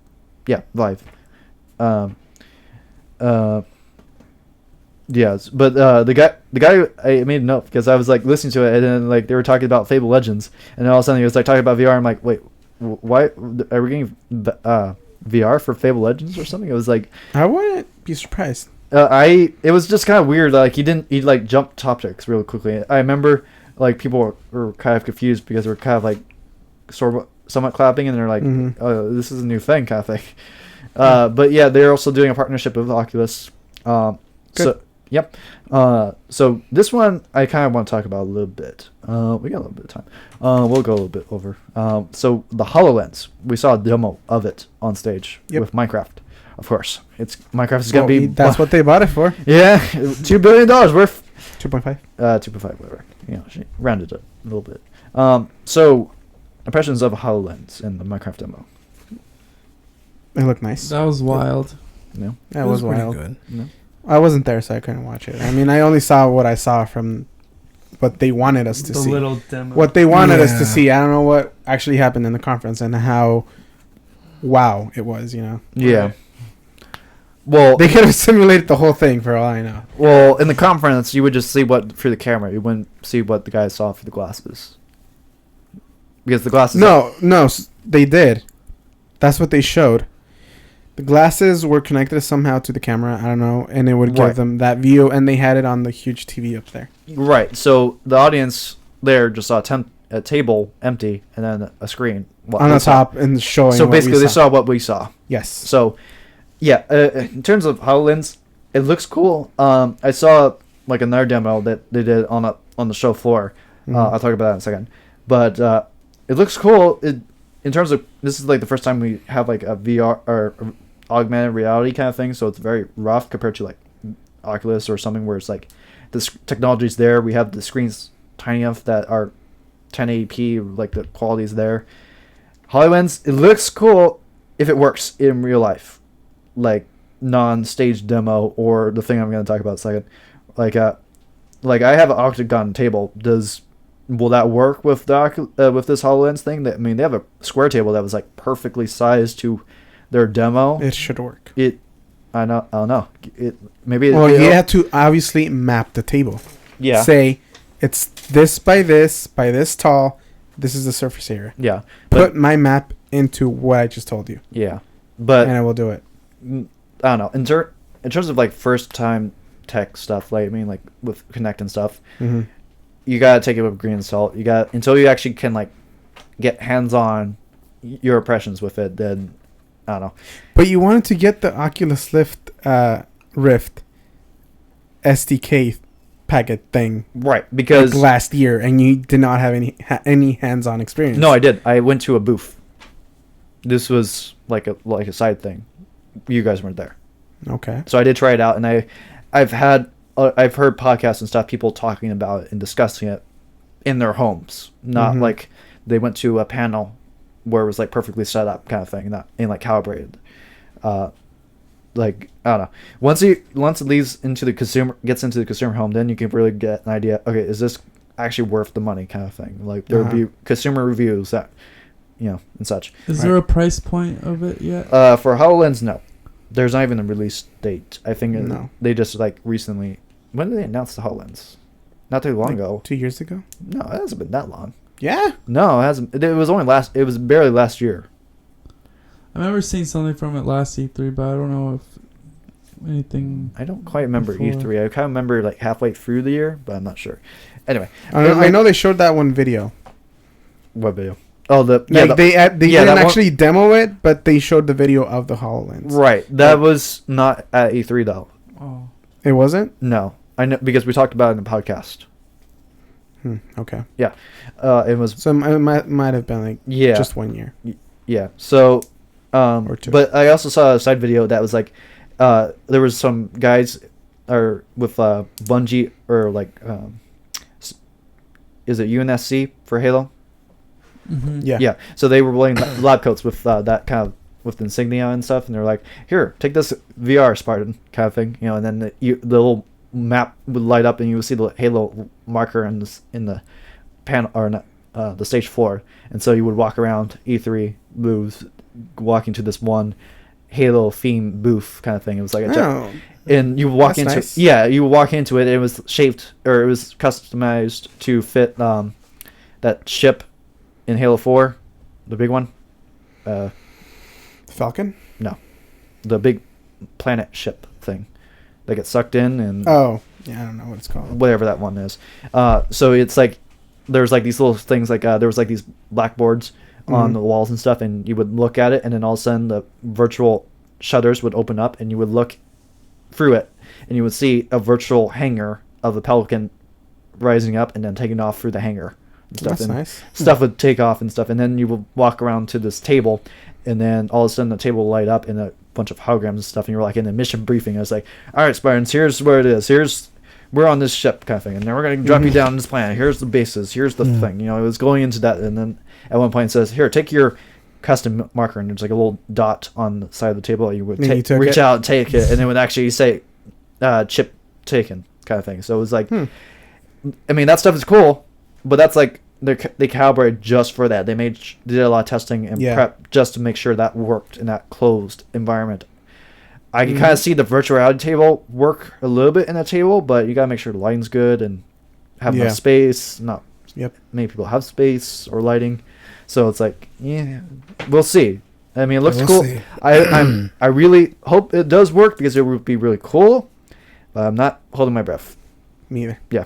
Yeah, Vive. Yes, but the guy I made a note because I was like listening to it and then like they were talking about Fable Legends and then all of a sudden he was like talking about VR. I'm like, wait, why are we getting VR for Fable Legends or something? It was like I wouldn't be surprised. It was just kind of weird. Like he like jumped topics really quickly. I remember like people were kind of confused because they were kind of like somewhat clapping and they're like, oh, this is a new thing kind of thing. But yeah, they're also doing a partnership with Oculus. So yep. So this one I kind of want to talk about a little bit. We got a little bit of time. We'll go a little bit over. So the HoloLens, we saw a demo of it on stage with Minecraft. Of course, Minecraft is gonna be. That's what they bought it for. Yeah, $2 billion worth. 2.5. 2.5, whatever. She rounded it a little bit. So impressions of HoloLens in the Minecraft demo. It looked nice. That was wild. No, that was wild. Good. No. I wasn't there, so I couldn't watch it. I mean, I only saw what I saw from what they wanted us to see. The little demo. What they wanted us to see. I don't know what actually happened in the conference and how wow it was, Yeah. Right. Well, they could have simulated the whole thing for all I know. Well, in the conference, you would just see what through the camera. You wouldn't see what the guys saw through the glasses. Because the glasses... No, they did. That's what they showed. The glasses were connected somehow to the camera, I don't know, and it would give them that view, and they had it on the huge TV up there. Right, so the audience there just saw a table empty and then a screen on the top and showing. So basically, they saw what we saw. Yes. So, yeah. In terms of HoloLens, it looks cool. I saw like another demo that they did on the show floor. I'll talk about that in a second. But it looks cool. In terms of, this is like the first time we have like a VR or augmented reality kind of thing. So it's very rough compared to like Oculus or something where it's like this technology's there. We have the screens tiny enough that are 1080p, like the quality's there. HoloLens, it looks cool if it works in real life, like non-stage demo or the thing I'm going to talk about in a second. Like I have an octagon table. Will that work with with this HoloLens thing? I mean, they have a square table that was like perfectly sized to their demo. It should work. I don't know. You have to obviously map the table. Yeah. Say it's this by this tall. This is the surface area. Yeah. Put my map into what I just told you. Yeah. And I will do it. I don't know. In terms of like first time tech stuff, like I mean, like with Kinect and stuff, you gotta take it with a grain of salt. You got until you actually can like get hands on your impressions with it. Then I don't know. But you wanted to get the Oculus Rift SDK packet thing, right? Because like last year, and you did not have any hands-on experience. No, I did. I went to a booth. This was like a side thing. You guys weren't there. Okay. So I did try it out, and I've heard podcasts and stuff, people talking about it and discussing it in their homes, not like they went to a panel where it was like perfectly set up kind of thing, not and like calibrated. Like I don't know. Once it gets into the consumer home, then you can really get an idea. Okay, is this actually worth the money, kind of thing? Like there would be consumer reviews that, and such. Is there a price point of it yet? For HoloLens, no. There's not even a release date. I think they just like recently. When did they announce the HoloLens? Not too long ago. 2 years ago? No, it hasn't been that long. Yeah. No, it hasn't. It was It was barely last year. I remember seeing something from it last E3, but I don't know if anything. I don't quite remember before. E3. I kind of remember like halfway through the year, but I'm not sure. Anyway, I know they showed that one video. What video? Oh, they didn't actually demo it, but they showed the video of the HoloLens. Right. That was not at E3 though. Oh. It wasn't? No, I know because we talked about it in the podcast. Okay. Yeah. It was. So it might have been like just 1 year. Yeah. So. Or two. But I also saw a side video that was like, there was some guys, with Bungie or like, is it UNSC for Halo? Mm-hmm. Yeah. Yeah. So they were wearing lab coats with that kind of with insignia and stuff, and they're like, "Here, take this VR Spartan kind of thing," and then the little map would light up, and you would see the Halo marker in the panel or not, the stage floor, and so you would walk around E3 booths, walking to this one Halo themed booth kind of thing. It was like and you walk into nice. you walk into it. It was shaped or it was customized to fit that ship in Halo 4, the big one. Falcon? No, the big planet ship thing that gets sucked in and I don't know what it's called. Whatever that one is. So it's like there's like these little things like there was like these blackboards on the walls and stuff, and you would look at it, and then all of a sudden the virtual shutters would open up, and you would look through it, and you would see a virtual hangar of a Pelican rising up and then taking off through the hangar. And stuff. That's and nice. Stuff would take off and stuff, and then you would walk around to this table, and then all of a sudden the table would light up in a bunch of holograms and stuff, and you were like in a mission briefing. I was like, "All right, Spartans, here's where it is. We're on this ship kind of thing, and then we're going to drop you down on this planet. Here's the bases. Here's the thing." It was going into that, and then at one point it says, "Here, take your custom marker," and there's like a little dot on the side of the table. You would reach out and take it, and it would actually say chip taken kind of thing. So it was like, I mean, that stuff is cool, but that's like they calibrated just for that. They did a lot of testing and prep just to make sure that worked in that closed environment. I can kind of see the virtual reality table work a little bit in that table, but you gotta make sure the lighting's good and have enough space. Not many people have space or lighting, so it's like, we'll see. I mean, it looks cool. I really hope it does work because it would be really cool, but I'm not holding my breath. Me either. Yeah,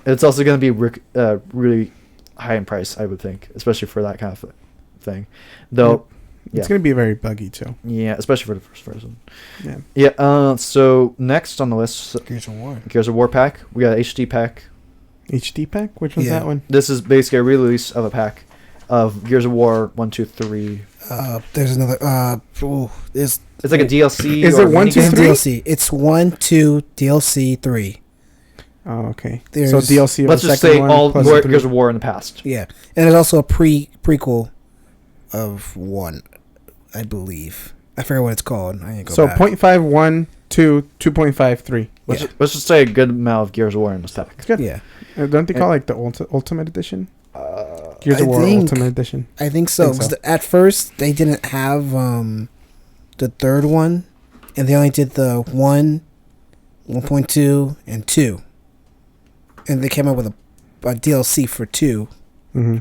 it's also gonna be really high in price, I would think, especially for that kind of thing. Though, it's going to be very buggy too. Yeah, especially for the first person. Yeah. Yeah. So next on the list, Gears of War. Gears of War pack. We got HD pack. HD pack? Which one's that one? This is basically a release of a pack of Gears of War 1, 2, 3. There's another. It's like a DLC. Is it 1, 2, 3? DLC. It's 1, 2, DLC 3. Oh, okay. There's, so DLC. Let's just say all Gears of War in the past. Yeah, and there's also a prequel of 1, I believe. I forget what it's called. I ain't go so back. 0.5, 1, 2, 2.5, 3. Let's just say a good amount of Gears of War in this pack. It's good. Yeah. Don't they call it like the Ultimate Edition? Gears of War Ultimate Edition. I think so. At first, they didn't have the third one, and they only did the 1, 1.2, and 2. And they came up with a DLC for 2,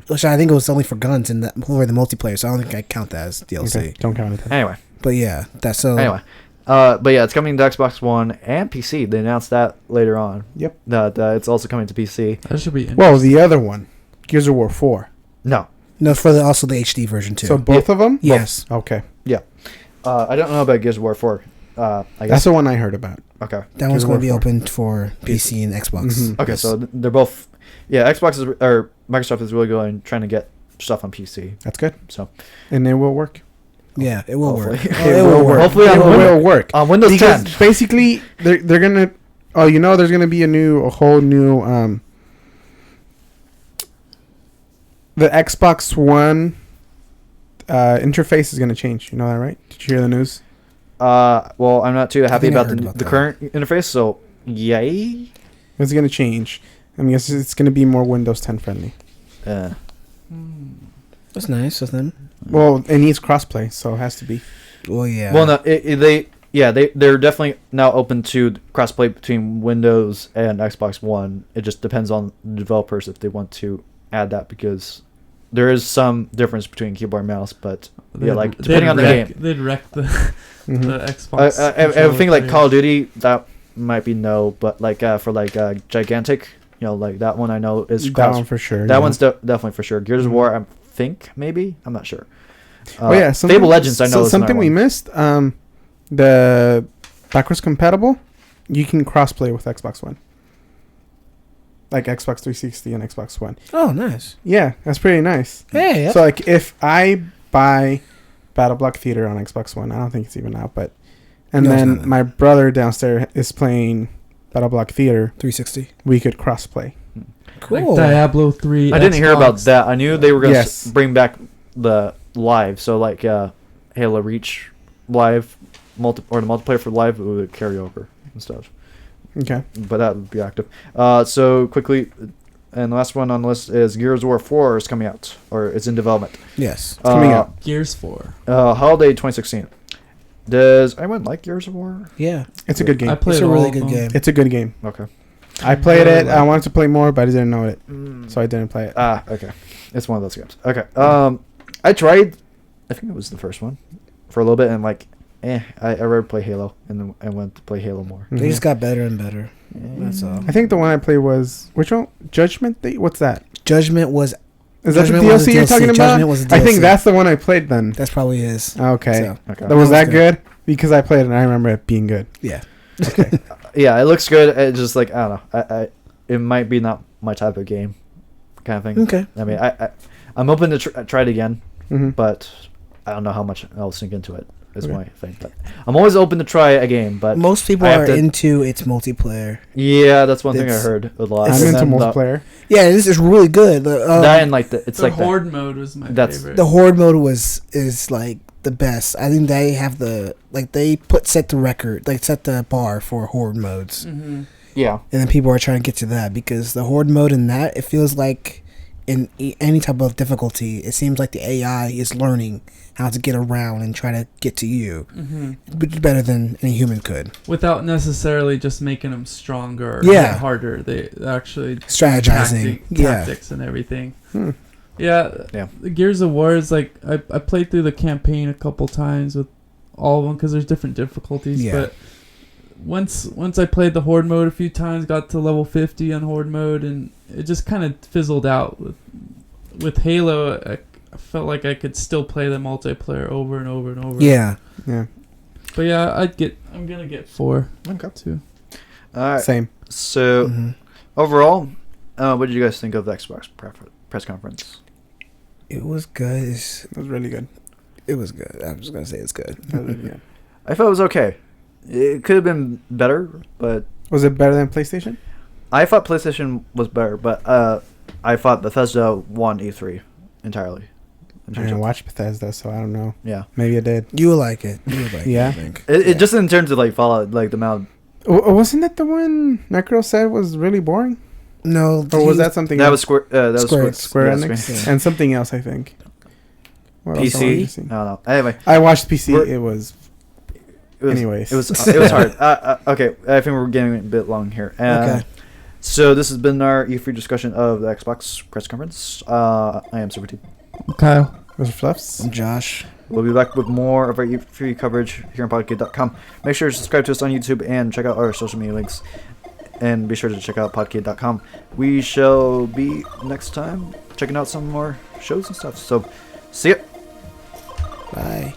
which I think it was only for guns and for the multiplayer, so I don't think I count that as DLC. Okay, don't count it. Anyway. But yeah, that's so. Anyway. But yeah, it's coming to Xbox One and PC. They announced that later on. Yep. That it's also coming to PC. That should be interesting. Well, the other one, Gears of War 4. No, for also the HD version too. So both of them? Yes. Both. Okay. Yeah. I don't know about Gears of War 4. I guess. That's the one I heard about. Okay. That one's going to be open for PC and Xbox. Okay, so they're both. Yeah, or Microsoft is really trying to get stuff on PC. That's good. So. And it will work. Yeah, it will work. It will work. Hopefully, it will work on Windows because 10. Basically, they're gonna. Oh, there's gonna be a whole new. The Xbox One interface is gonna change. You know that, right? Did you hear the news? Well, I'm not too happy about the that. current interface. So, yay. It's gonna change. I mean, it's gonna be more Windows 10 friendly. Yeah. That's nice of them. Well, it needs crossplay, so it has to be. Well, yeah. Well, no, they're definitely now open to crossplay between Windows and Xbox One. It just depends on the developers if they want to add that, because there is some difference between keyboard and mouse, but depending on the game, they'd wreck the Xbox. I think like Call of Duty, that might be no, but for Gigantic, like that one I know is that one for sure. That one's definitely for sure. Gears of War, I think maybe, I'm not sure. Fable Legends, I know. So something we missed. The backwards compatible, you can crossplay with Xbox One, like Xbox 360 and Xbox One. Oh, nice. Yeah, that's pretty nice. Hey. Yep. So like, if I buy Battle Block Theater on Xbox One, I don't think it's even out, but then my brother downstairs is playing Battle Block Theater 360. We could crossplay. Cool. Like Diablo 3. I didn't hear about that. I knew they were going to bring back the live, so like Halo Reach live or the multiplayer for live would carry over and stuff. Okay, but that would be active. So quickly, and the last one on the list is Gears of War 4 is coming out, or it's in development. Yes, it's coming out. Gears 4. Holiday 2016. Does anyone like Gears of War? Yeah, it's a good game. It's a really good game. It's a good game. Okay. I played it. I wanted to play more, but I didn't know it, so I didn't play it. Okay. It's one of those games. Okay. I tried. I think it was the first one for a little bit, and I rather play Halo, and then I went to play Halo more. They just got better and better. That's all. I think the one I played was which one? Judgment. What's that? Judgment was. Is that the DLC you're talking about? Judgment was the DLC. I think that's the one I played then. That's probably is. Okay. Okay. Was that good? Because I played it and I remember it being good. Yeah. Okay. Yeah, it looks good. It's just like, I don't know. It might be not my type of game, kind of thing. Okay. I mean, I'm open to try it again, Mm-hmm. but I don't know how much I'll sink into it. Is my thing. But I'm always open to try a game. But most people are into its multiplayer. Yeah, that's one thing I heard a lot. I'm into multiplayer. Yeah, this is really good. That and the horde mode was my favorite. The horde mode is like the best. I think they have set the bar for horde modes. Mm-hmm. Yeah, and then people are trying to get to that because the horde mode in that, it feels like in any type of difficulty, it seems like the AI is learning how to get around and try to get to you, which is better than any human could. Without necessarily just making them stronger or harder. They actually strategizing tactics and everything. Yeah. The Gears of War is like, I played through the campaign a couple times with all of them because there's different difficulties. Yeah. But once I played the horde mode a few times, got to level 50 on horde mode, and it just kind of fizzled out with with Halo, I felt like I could still play the multiplayer over and over and over. Yeah. But yeah, I'm gonna get 4. Okay. 2. All right. Same. So overall, what did you guys think of the Xbox press conference? It was good. It was really good. It was good. I was gonna say it's good. Yeah. I thought it was okay. It could have been better, but Was it better than PlayStation? I thought PlayStation was better, but I thought Bethesda won E3 entirely. I didn't watch Bethesda, so I don't know. Yeah, maybe I did. You would like it. You would like Yeah. it, I think. it just in terms of like Fallout, like the amount. Wasn't that the one Necro said was really boring? No. Or was that something that else? Was Square? That was Square yeah, Enix? Square. Yeah. And something else, I think. What else PC? I don't know. Anyway, I watched PC. It was anyways. It was hard. Okay, I think we're getting a bit long here. Okay. So this has been our E3 discussion of the Xbox press conference. I am Super T. Kyle. Mr. Fluffs. I'm Josh. We'll be back with more of our E3 coverage here on Podcade.com. Make sure to subscribe to us on YouTube and check out our social media links. And be sure to check out Podcade.com. We shall be next time checking out some more shows and stuff. So, see ya. Bye.